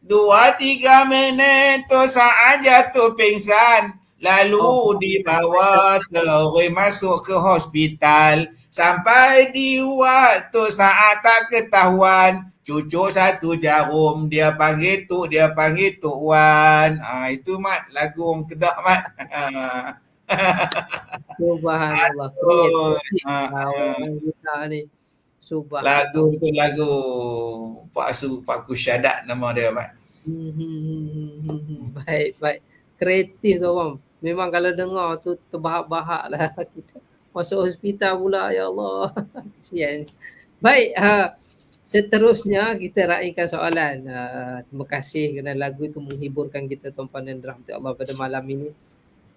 2-3 minit Tok Saad jatuh pingsan, lalu dibawa terus masuk ke hospital. Sampai diuat Tok Saad tak ketahuan, cucuk satu jarum, dia panggil Tok Wan. Itu Mat, lagu orang Kedah Mat. Subhanallah, Aduh, kreatif orang kita ni. Subhanallah. lagu tu lagu Pak Kusyadat nama dia Mat. Baik, baik. Kreatif tu orang. Memang kalau dengar tu terbahak-bahak lah kita. Masuk hospital pula, ya Allah. Kesian. Baik, seterusnya kita raikan soalan. Terima kasih kerana lagu itu menghiburkan kita tuan-puan dan dirahmati Allah pada malam ini.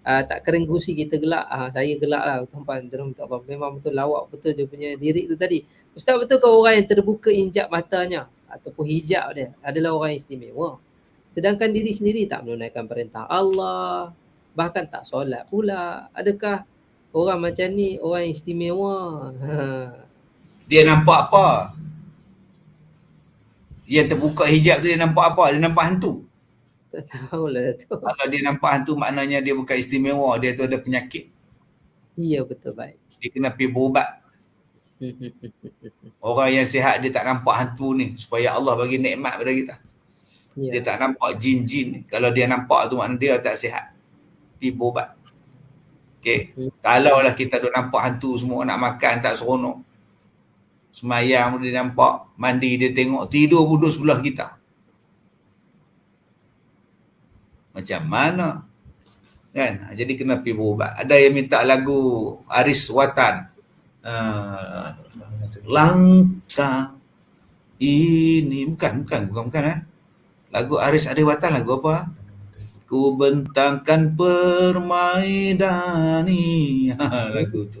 Tak keringgusi kita gelak. Saya gelak lah tuan-puan dan dirahmati Allah. Memang betul lawak betul dia punya lirik tu tadi. Ustaz, betul ke orang yang terbuka injap matanya ataupun hijab dia adalah orang istimewa? Sedangkan diri sendiri tak menunaikan perintah Allah, bahkan tak solat pula. Adakah orang macam ni orang istimewa? Dia nampak apa? Yang terbuka hijab tu dia nampak apa? Dia nampak hantu. Tak tahulah tu. Kalau dia nampak hantu maknanya dia bukan istimewa, dia tu ada penyakit. Ya, betul, baik. Dia kena pergi berubat. Orang yang sihat dia tak nampak hantu ni supaya Allah bagi nikmat pada kita. Ya. Dia tak nampak jin-jin ni. Kalau dia nampak tu maknanya dia tak sihat. Pergi berubat. Okey. Kalau lah kita duk nampak hantu semua, nak makan tak seronok. Semayang dia nampak, mandi dia tengok, tidur duduk sebelah kita. Macam mana? Kan? Jadi kena pergi berubat. Ada yang minta lagu Aris Watan. Langkah ini bukan. Lagu Aris Adiwatan, lagu apa? Ku bentangkan permaidani. Lagu tu.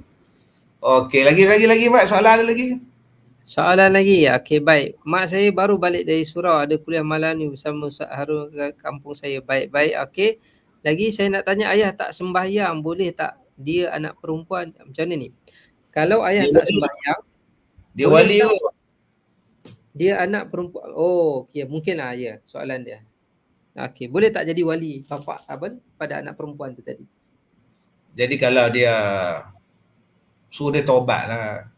Okey, lagi Mak, soalan ada lagi? Soalan lagi? Okey, baik. Mak saya baru balik dari surau, ada kuliah malam ni bersama Ustaz Harun ke kampung saya. Baik. Okey. Lagi saya nak tanya, ayah tak sembahyang, boleh tak dia anak perempuan? Macam mana ni? Kalau ayah Dia tak wali. sembahyang, Dia boleh wali tak tu. dia anak perempuan? Oh, okey, mungkin lah ya soalan dia. Okey, boleh tak jadi wali bapa pada anak perempuan tu tadi? Jadi kalau dia suruh dia taubat lah.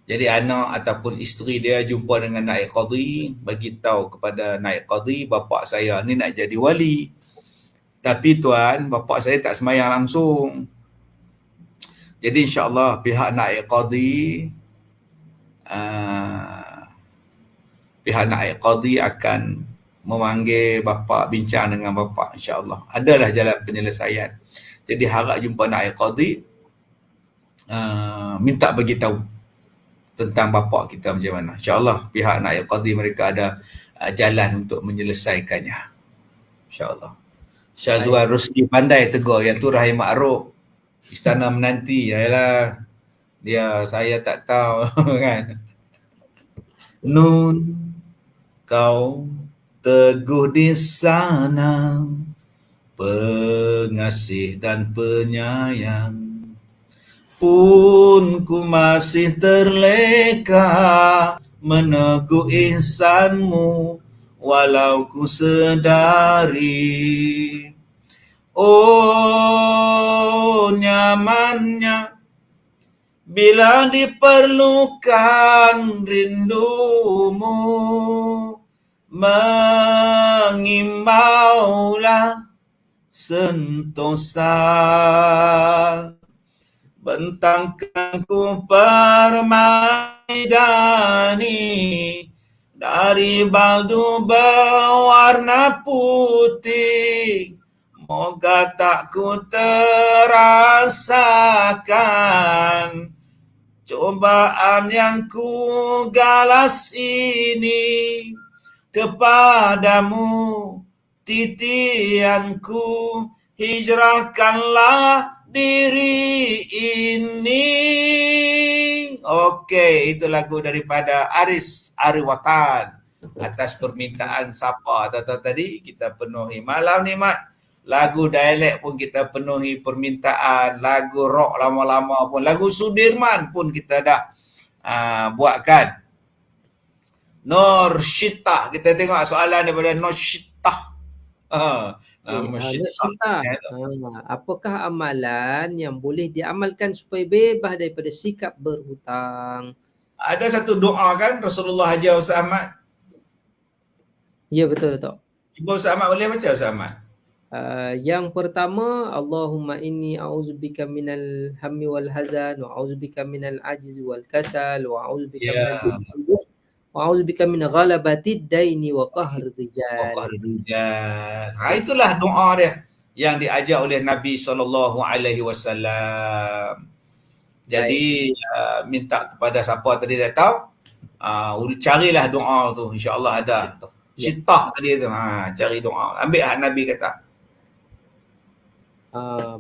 Jadi anak ataupun isteri dia jumpa dengan naib qadi, bagi tahu kepada naib qadi, bapa saya ni nak jadi wali. Tapi tuan, bapa saya tak sembahyang langsung. Jadi insya-Allah pihak naib qadi akan memanggil bapa, bincang dengan bapa, insya-Allah. Adalah jalan penyelesaian. Jadi harap jumpa naib qadi, minta bagi tahu tentang bapa kita macam mana. InsyaAllah pihak naib qadi mereka ada jalan untuk menyelesaikannya. InsyaAllah. Syazwan Rusli pandai tegur, yang tu Rahim Ma'ruf. Istana menanti. Yalah, dia saya tak tahu kan. Nun, kau teguh di sana, pengasih dan penyayang. Pun ku masih terleka meneguk ihsanmu, walau ku sedari. Oh nyamannya Bila diperlukan rindumu, mengimbaulah sentosa. Bentangkan ku permaidani dari baldu berwarna putih. Moga tak ku terasakan cobaan yang ku galas ini. Kepadamu titianku, hijrahkanlah diri ini. Okey, itu lagu daripada Aris Ariwatan. Atas permintaan siapa tahu tadi kita penuhi. Malam ni Mat, lagu dialek pun kita penuhi permintaan, lagu rock lama-lama pun, lagu Sudirman pun kita dah buatkan. Nur Syitah, kita tengok soalan daripada Nur Syitah. Nama Syitah. Apakah amalan yang boleh diamalkan supaya bebas daripada sikap berhutang? Ada satu doa kan Rasulullah ajar Ustaz Ahmad? Ya, betul Datuk. Cuba Ustaz Ahmad boleh baca Ustaz Ahmad? Yang pertama, Allahumma inni a'udzubika minal hammi wal hazan wa a'udzubika minal ajzi wal kasal wa a'udzubika minal jubni wa a'udzubika min ghalabatid daini wa qahrir rijal. Itulah doa dia yang diajar oleh Nabi SAW. Jadi minta kepada siapa tadi dah tahu, carilah doa tu, insya-Allah ada. Syitah tadi tu, cari doa. Ambil Nabi kata.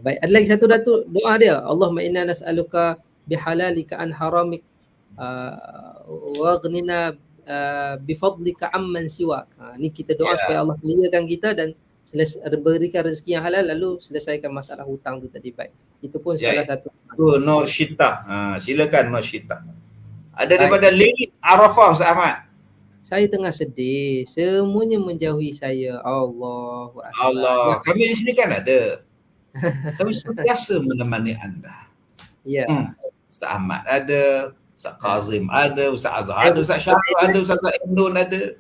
Baik, ada lagi satu Datuk doa dia. Allahumma inna nas'aluka bihalalika an haramik waghnina bifadlika amman siwak. Ni kita doa supaya Allah kayakan kita dan berikan rezeki yang halal, lalu selesaikan masalah hutang tu tadi. Baik, itu pun salah satu. Tu Nur Syitah. Silakan Nur Syitah. Ada daripada lirik Arafah Ustaz Ahmad. Saya tengah sedih, semuanya menjauhi saya. Allahu Akbar. Allah. Kami di sini kan ada. Kami sentiasa menemani anda. Ya. Ustaz Ahmad ada, Ustaz Kazim ada, Ustaz Azhar ada, Ustaz Syahrul ada, Ustaz Indun ada.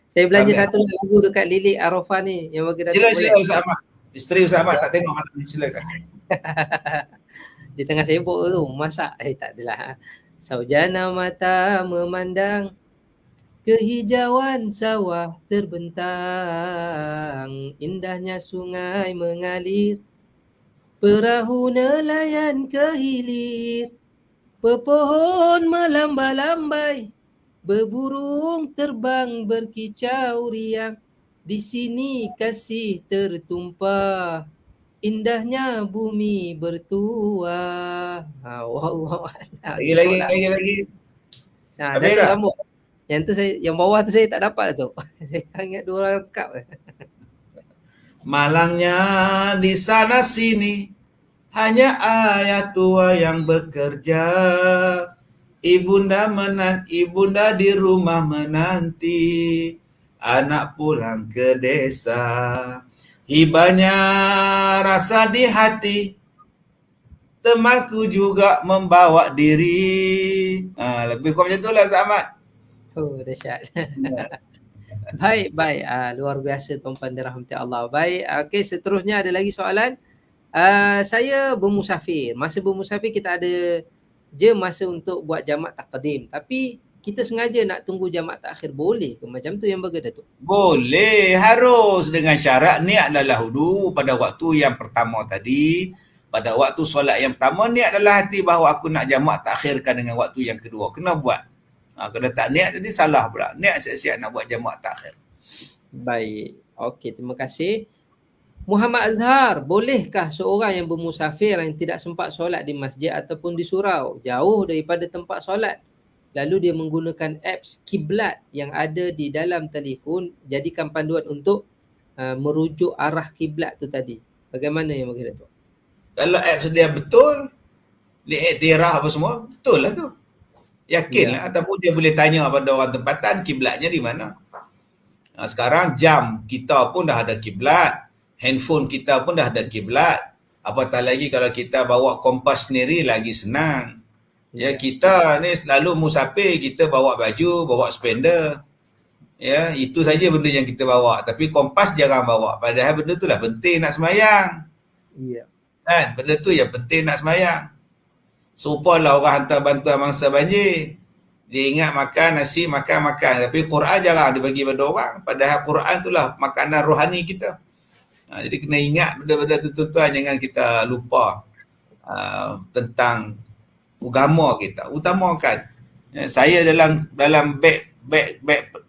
Saya belanja satu lagu dekat lilik Arafah ni yang bagi Datuk. Sila Ustaz Ahmad. Isteri Ustaz Ahmad tak tengok mana ni, silakan. Dia tengah sibuk tu masak. Tak adalah. Saujana mata memandang kehijauan sawah terbentang, indahnya sungai mengalir, perahu nelayan ke hilir, pepohon melambai-lambai, beburung terbang berkicau riang, di sini kasih tertumpah, indahnya bumi bertuah. Lagi. Datuk sambung. Yang tu saya, yang bawah tu saya tak dapat tu. Saya ingat 2 orang lengkap. Malangnya di sana sini hanya ayah tua yang bekerja. Ibunda di rumah menanti anak pulang ke desa. Hibahnya rasa di hati, temanku juga membawa diri. Lebih kurang macam tu lah Ustaz Ahmad. Oh, dahsyat. Baik. Luar biasa tuan-puan dirahmati Allah. Baik, okey, seterusnya ada lagi soalan. Saya bermusafir. Masa bermusafir kita ada je masa untuk buat jamak taqdim. Tapi kita sengaja nak tunggu jamak takhir. Boleh ke macam tu yang baga Datuk? Boleh, harus dengan syarat niat adalah dulu pada waktu yang pertama tadi. Pada waktu solat yang pertama, niat adalah hati bahawa aku nak jamak takhirkan dengan waktu yang kedua. Kena buat. Kalau tak niat tadi salah pula. Niat siap-siap nak buat jamak takhir. Baik. Okey, terima kasih. Muhammad Azhar, bolehkah seorang yang bermusafir yang tidak sempat solat di masjid ataupun di surau, jauh daripada tempat solat, lalu dia menggunakan apps kiblat yang ada di dalam telefon, jadikan panduan untuk merujuk arah kiblat tu tadi. Bagaimana yang bagi Datuk? Kalau apps dia betul, diiktiraf apa semua, betul lah tu. Yakinlah. Ataupun dia boleh tanya pada orang tempatan kiblatnya di mana. Sekarang jam kita pun dah ada kiblat, handphone kita pun dah ada kiblat. Apatah lagi kalau kita bawa kompas sendiri lagi senang. Ya, Ya. kita ni selalu musafir, kita bawa baju, bawa spender. Ya, itu saja benda yang kita bawa. Tapi kompas jarang bawa. Padahal benda tu lah penting nak semayang. Iya. Kan? Benda tu yang penting nak semayang. Serupalah orang hantar bantuan mangsa banjir. Dia ingat makan nasi, makan. Tapi Quran jarang dibagi pada orang. Padahal Quran tu lah makanan rohani kita. Jadi kena ingat benda-benda tu tuan-tuan. Jangan kita lupa tentang agama kita. Utamakan. Saya dalam beg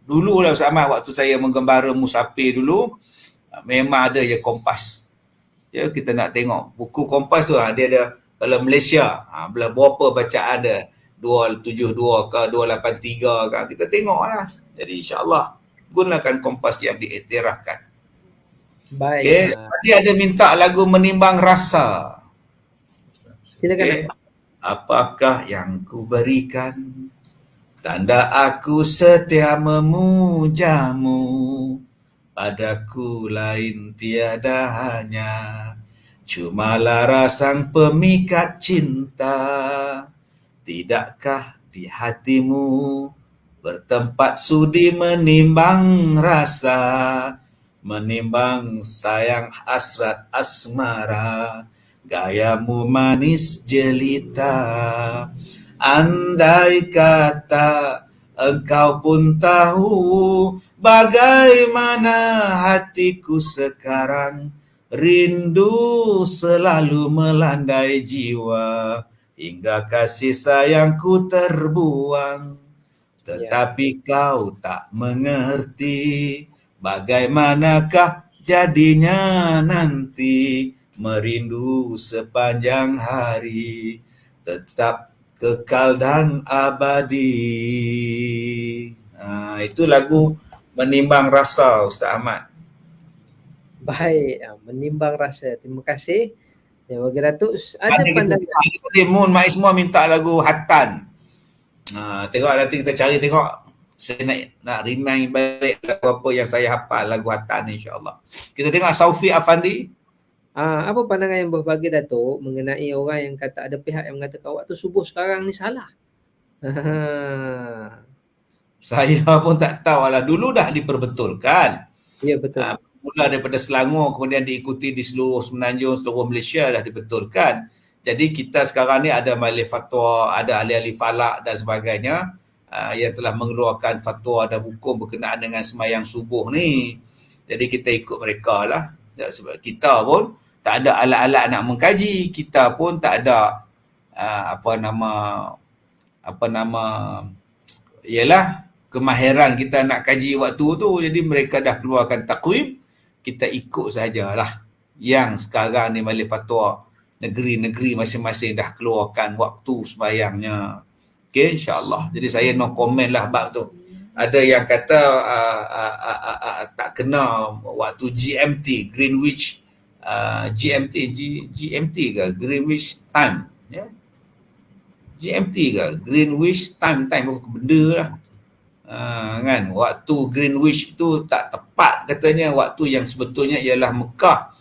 dulu lah Ustaz waktu saya menggembara musafir dulu, memang ada je kompas. Ya, kita nak tengok buku kompas tu, dia ada kalau Malaysia berapa bacaan dia, 272 ke 283 ke, kita tengok lah. Jadi insyaAllah gunakan kompas yang diiktirafkan. Baik. Okay. Tadi ada minta lagu Menimbang Rasa. Silakan. Okay. Apakah yang ku berikan, tanda aku setia memujamu, padaku lain tiada hanya, cumalah rasang pemikat cinta. Tidakkah di hatimu bertempat sudi menimbang rasa, menimbang sayang hasrat asmara, gayamu manis jelita. Andai kata engkau pun tahu bagaimana hatiku sekarang, rindu selalu melandai jiwa, hingga kasih sayangku terbuang. Tetapi kau tak mengerti, bagaimanakah jadinya nanti, merindu sepanjang hari, tetap kekal dan abadi. Itu lagu Menimbang Rasa, Ustaz Ahmad. Baik, Menimbang Rasa. Terima kasih. Ya, bagi Datuk ada pandangan. Mun mai semua minta lagu Hatan. Tengok nanti kita cari tengok. Saya nak remind balik lagu apa yang saya hafal, lagu Hatan insya-Allah. Kita tengok Saufi Afandi. Apa pandangan yang berbagi Datuk mengenai orang yang kata ada pihak yang mengatakan waktu subuh sekarang ni salah? Saya pun tak tahu lah. Dulu dah diperbetulkan. Ya, betul. Mula daripada Selangor kemudian diikuti di seluruh Semenanjung, seluruh Malaysia dah dibetulkan. Jadi kita sekarang ni ada majlis fatwa, ada ahli-ahli falak dan sebagainya yang telah mengeluarkan fatwa dan hukum berkenaan dengan semayang subuh ni. Jadi kita ikut mereka lah. Sebab kita pun tak ada alat-alat nak mengkaji. Kita pun tak ada ialah kemahiran kita nak kaji waktu tu. Jadi mereka dah keluarkan takwim, kita ikut sajalah. Yang sekarang ni majlis fatwa negeri-negeri masing-masing dah keluarkan waktu sembayangnya. Okay, insyaAllah. Jadi saya no comment lah bab tu. Ada yang kata tak kena waktu GMT, Greenwich GMT ke Greenwich time, ya. GMT ke Greenwich time apa benda lah. Kan waktu Greenwich itu tak tepat katanya, waktu yang sebetulnya ialah Mekah.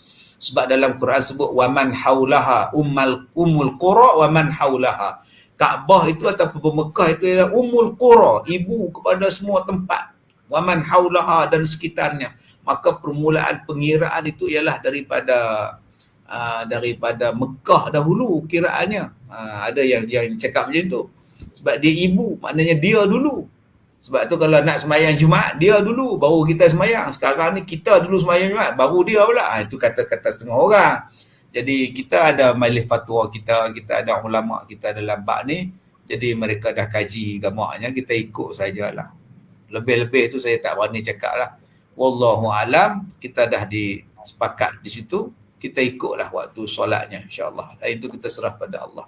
Sebab dalam Quran sebut waman haulaha ummul qura waman haulaha. Kaabah itu ataupun Mekah itu ialah ummul qura, ibu kepada semua tempat. Waman haulaha dan sekitarnya. Maka permulaan pengiraan itu ialah daripada Mekah dahulu kiraannya. Ada yang cakap macam tu. Sebab dia ibu, maknanya dia dulu. Sebab tu kalau nak sembahyang Jumaat, dia dulu, baru kita sembahyang. Sekarang ni kita dulu sembahyang Jumaat, baru dia pula. Itu kata-kata setengah orang. Jadi kita ada majlis fatwa kita ada ulama kita dalam bab ni. Jadi mereka dah kaji gamaknya, kita ikut sajalah. Lebih-lebih tu saya tak berani cakap lah. Wallahu alam, kita dah disepakat di situ. Kita ikutlah waktu solatnya insya-Allah. Dan itu kita serah pada Allah.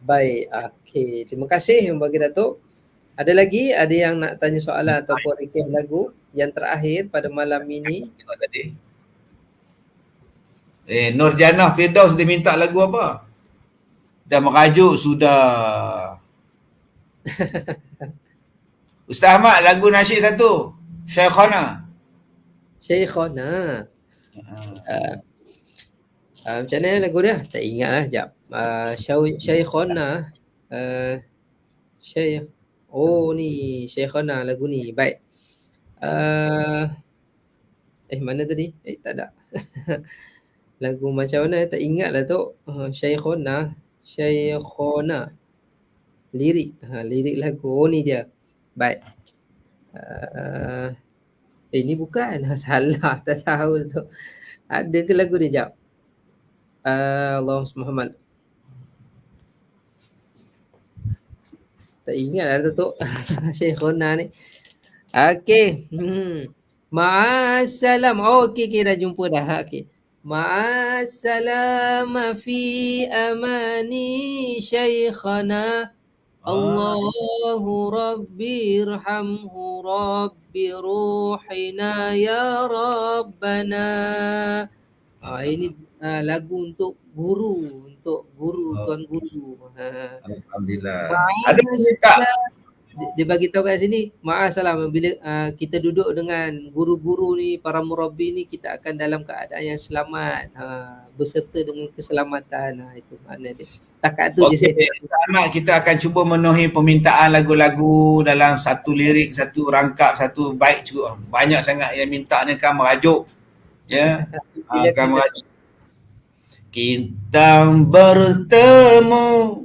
Baik, okey. Terima kasih yang bagi Datuk. Ada yang nak tanya soalan ataupun request lagu yang terakhir pada malam ini? Tengok tadi. Nurjanah Firdaus dia minta lagu apa? Dah merajuk sudah. Ustaz Ahmad, lagu nasyid satu. Syekhana. Syekhana. Macam mana lagu dia? Tak ingat lah, jap. Syekhona, Syekh, oh ni Syekhona lagu ni, baik. Uh, Mana tadi? Tak ada. Lagu macam mana tak ingat lah tu. Syekhona. Lirik lagu. Oh ni dia. Baik. Uh, ni bukan. Salah, tak tahu tu. Ada ke lagu dia, jap. Allahumma Muhammad. Tak ingat lah tu. Syekhona ni. Okey. Ma'assalam. Oh, okey, dah jumpa dah. Okey. Ma'assalam fi amani syekhana. Allahu Rabbi irhamhu Rabbi ruhina ya Rabbana. Ini lagu untuk guru, tuan guru. Alhamdulillah. Ada cerita Dia bagi tahu kat sini, ma'asalam, bila kita duduk dengan guru-guru ni, para murabbi ni, kita akan dalam keadaan yang selamat, berserta dengan keselamatan. Itu makna dia. Takat tu je saya. Ahmad, kita akan cuba memenuhi permintaan lagu-lagu dalam satu lirik, satu rangkap, satu bait juga. Banyak sangat yang minta ni kan merajuk. Ya. Kan merajuk. Kita bertemu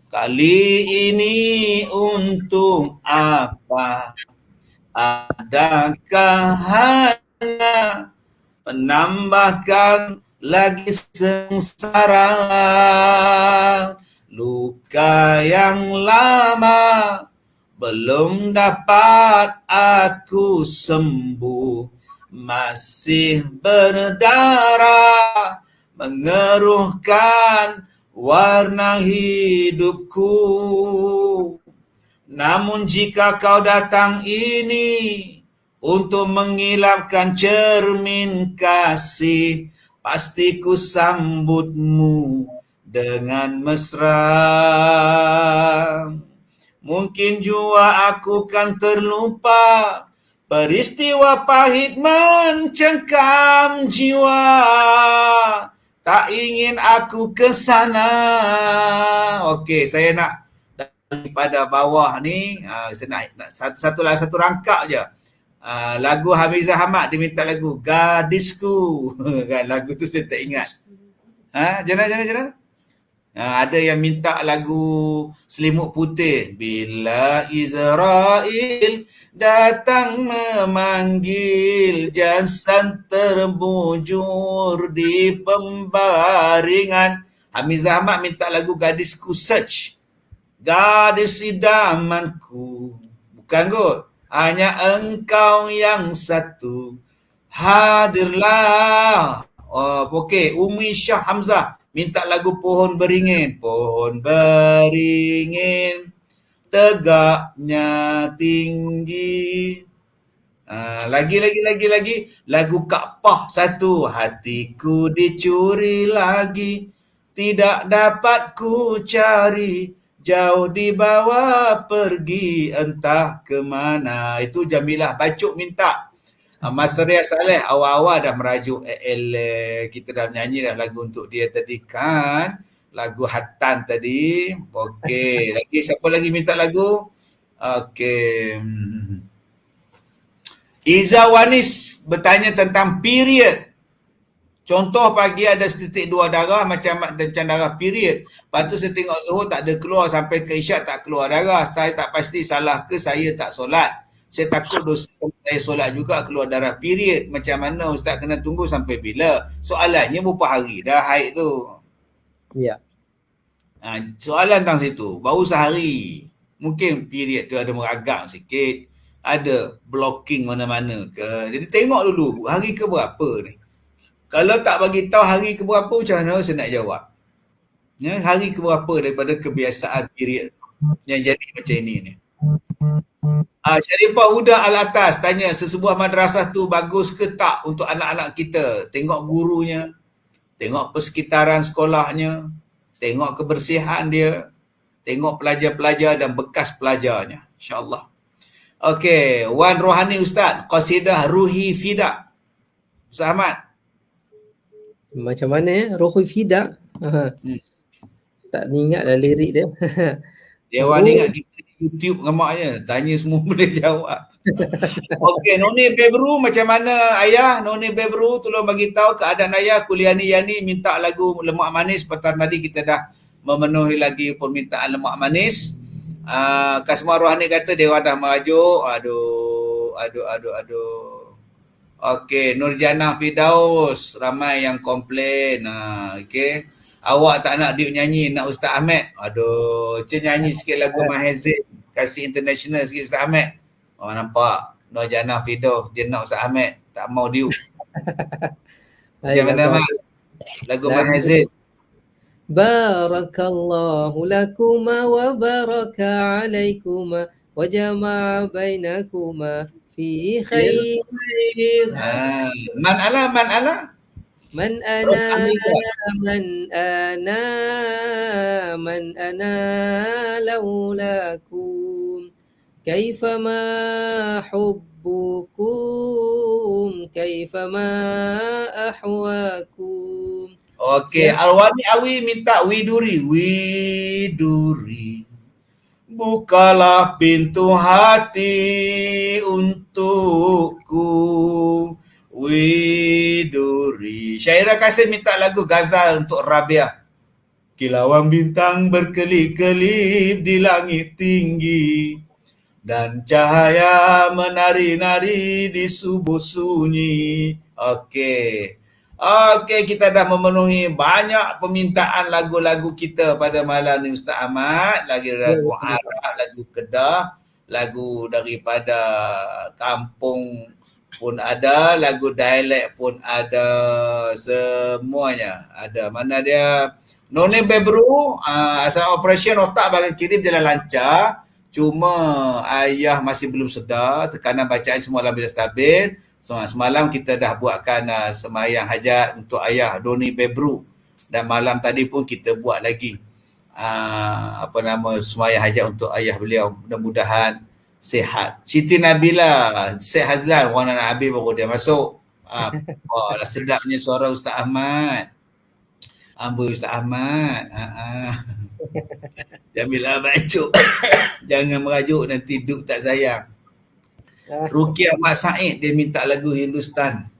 kali ini untuk apa? Adakah hanya menambahkan lagi sengsara, luka yang lama belum dapat aku sembuh, masih berdarah mengeruhkan warna hidupku. Namun jika kau datang ini untuk mengilapkan cermin kasih, pasti ku sambutmu dengan mesra. Mungkin jua aku kan terlupa, peristiwa pahit mencengkam jiwa. Tak ingin aku ke sana. Okey, saya nak daripada bawah ni, saya nak satu rangkap je. Lagu Hamizah Ahmad, dia minta lagu Gadisku. Kan lagu tu saya tak ingat. Jana. Ada yang minta lagu Selimut Putih. Bila Israel datang memanggil, Jasan terbujur di pembaringan. Hamizah Ahmad minta lagu Gadisku. Search. Gadis idamanku. Bukan kot. Hanya engkau yang satu. Hadirlah. Okey, Umi Syah Hamzah minta lagu Pohon Beringin. Pohon beringin tegaknya tinggi. Lagi lagu Kak Pah satu. Hatiku dicuri lagi, tidak dapat ku cari, jauh dibawa pergi entah ke mana. Itu Jamilah Bacuk minta. Mas Ria Saleh awal-awal dah merajuk kita dah menyanyi dah lagu untuk dia tadi kan. Lagu Hatan tadi. Okey, lagi siapa lagi minta lagu? Okey. Iza Wanis bertanya tentang period. Contoh pagi ada setitik 2 darah macam darah period. Lepas tu saya tengok Zuhur tak ada keluar, sampai ke Isyak tak keluar darah. Saya tak pasti salah ke saya tak solat. Saya takut dosa saya solat juga keluar darah period. Macam mana Ustaz, kena tunggu sampai bila? Soalannya berapa hari dah haid tu? Ya. Soalan tentang situ. Baru sehari. Mungkin period tu ada meragam sikit. Ada blocking mana-mana ke. Jadi tengok dulu hari ke berapa ni. Kalau tak bagi tahu hari ke berapa, macam mana saya nak jawab? Ya, hari ke berapa daripada kebiasaan period yang jadi macam ini ni. Syarifah Huda Al-Atas tanya, sesebuah madrasah tu bagus ke tak untuk anak-anak kita? Tengok gurunya, tengok persekitaran sekolahnya, tengok kebersihan dia, tengok pelajar-pelajar dan bekas pelajarnya. InsyaAllah. Okey, Wan Rohani Ustaz, qasidah Ruhi Fida. Ustaz Ahmad. Macam mana ya? Ruhul Fida. Ha, Hmm. tak ingat lah lirik dia. Dewan Ruh. ingat kita di YouTube dengan maknya. Tanya semua boleh jawab. Okey, Noni Bebru macam mana ayah? Noni Bebru tolong bagi tahu keadaan ayah. Kuliani Yani minta lagu lemak manis. Petang tadi kita dah memenuhi lagi permintaan lemak manis. Kasmar Rohani kata Dewan dah merajuk. Aduh. Okey, Nurjana Firdaus, ramai yang komplain. Okey. Awak tak nak dia nyanyi, nak Ustaz Ahmed. Aduh, Cik nyanyi sikit lagu Maher Zain. Kasih international sikit Ustaz Ahmed. Oh, nampak. Nurjana Firdaus, dia nak Ustaz Ahmed. Tak mau dia. Macam Baik, mana, lagu Mak? apa? Lagu Lagu Maher Zain. Barakallahu lakuma wa baraka alaikuma wa jama'a bainakuma fi khair. Man ana. Man Terus ana Amira. man ana man ana laulakum kaifama hubbukum kaifama ahwakum. Okey, Alwani Awi minta Widuri. Widuri. Bukalah pintu hati untukku. Widuri. Syairah Kasim minta lagu Ghazal untuk Rabia. Kilauan bintang berkelip-kelip di langit tinggi dan cahaya menari-nari di subuh sunyi. Okey. Okey, kita dah memenuhi banyak permintaan lagu-lagu kita pada malam ni Ustaz Ahmad. Lagi Ya, lagu betul, betul. Arab, lagu Kedah, lagu daripada kampung pun ada, lagu dialek pun ada, semuanya ada. Mana dia? Noni Bebru, asal operation otak bahagian kiri jalan lancar. Cuma ayah masih belum sedar, tekanan bacaan semua alhamdulillah stabil. Semalam kita dah buatkan sembahyang hajat untuk ayah Doni Bebru. Dan malam tadi pun kita buat lagi sembahyang hajat untuk ayah beliau. Mudah-mudahan sihat. Siti Nabila, Syed Hazlan, orang anak Habib baru dia masuk. Sedapnya suara Ustaz Ahmad. Amboi Ustaz Ahmad. Jamilah bajuk. Jangan merajuk nanti duk tak sayang. Rukia Mak Said dia minta lagu Hindustan.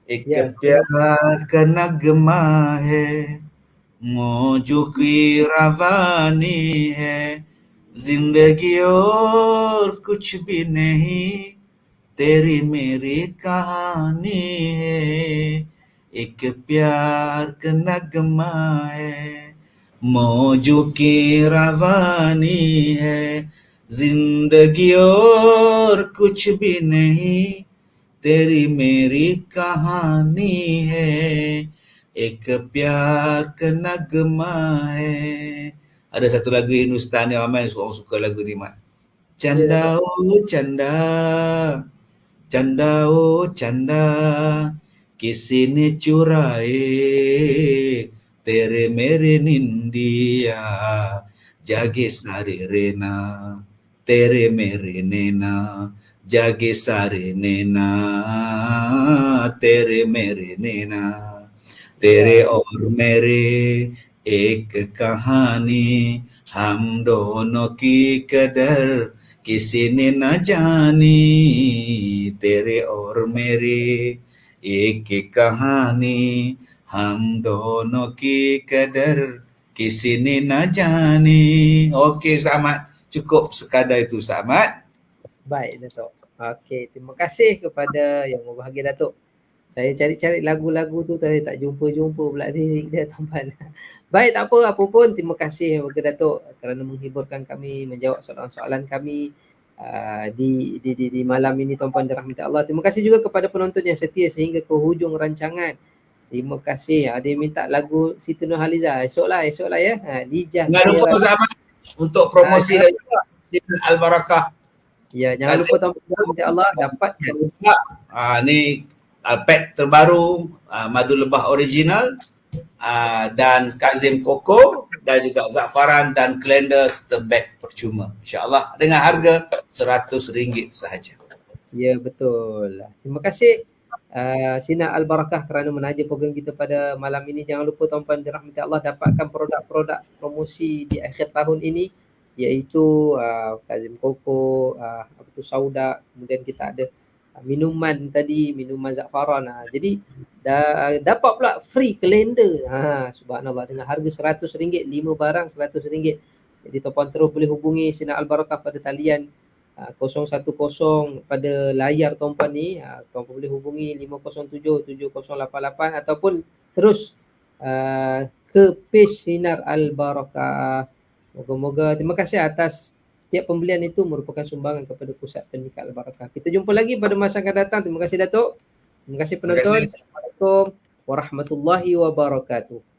Ek Ya, pyar ka nagma hai, maujo ki ravani hai, zindagi aur kuch bhi nahi, teri meri kahani hai. Ek pyar ka nagma hai, maujo ki ravani hai, जिंदगी और कुछ भी नहीं, तेरी मेरी कहानी है, एक प्यार का नगमा है. Ada satu lagu Hindustan yang ramai orang suka lagu ni, Mat. ya, Datuk. Chanda oh chanda, chanda oh chanda, किसी ने चुराए तेरे मेरे निंदिया, जागे सारे रेना तेरे मेरे नैना, जागे सारे नैना तेरे मेरे नैना, तेरे और मेरे एक कहानी, हम दोनों की कदर किसी ने न जानी, तेरे और मेरे एक कहानी, हम दोनों की कदर किसी ने न जानी. Okey Ustaz Ahmad, cukup sekadar itu Ustaz Ahmad. Baik, Datuk. Okey, terima kasih kepada yang berbahagia, Datuk. Saya cari-cari lagu-lagu tu tadi tak jumpa-jumpa pula lirik dia, tuan. Baik, tak apa pun, terima kasih kepada Datuk kerana menghiburkan kami, menjawab soalan-soalan kami di malam ini, tuan-puan dirahmati Allah. Terima kasih juga kepada penonton yang setia sehingga ke hujung rancangan. Terima kasih. Ada yang minta lagu Siti Nurhaliza. Esoklah ya. Lijah Jangan lupa Khairah. Ustaz Ahmad untuk promosi dari Al-Barakah. Ya, jangan lupa tuan-puan dirahmati Allah dapatkan. Ni pet terbaru, madu lebah original, dan Kazim Koko, dan juga Zafaran dan kalender serta beg percuma. InsyaAllah dengan harga RM100 sahaja. Ya, betul. Terima kasih Sinar Al-Barakah kerana menaja program kita pada malam ini. Jangan lupa tuan-puan dirahmati Allah, dapatkan produk-produk promosi di akhir tahun ini, iaitu Kazim Koko, apa tu, Sauda, kemudian kita ada minuman tadi, minuman Za'faran. Jadi dapat pula free kalender. Subhanallah, dengan harga RM100, 5 barang RM100. Jadi tuan-puan terus boleh hubungi Sinar Al-Barakah pada talian 010 pada layar tuan-puan ni. Tuan-puan boleh hubungi 507-7088 ataupun terus ke page Sinar Al-Barakah. Moga-moga, terima kasih atas setiap pembelian itu merupakan sumbangan kepada Pusat Pendidikan Al-Barakah. Kita jumpa lagi pada masa akan datang. Terima kasih Datuk. Terima kasih penonton. Assalamualaikum warahmatullahi wabarakatuh.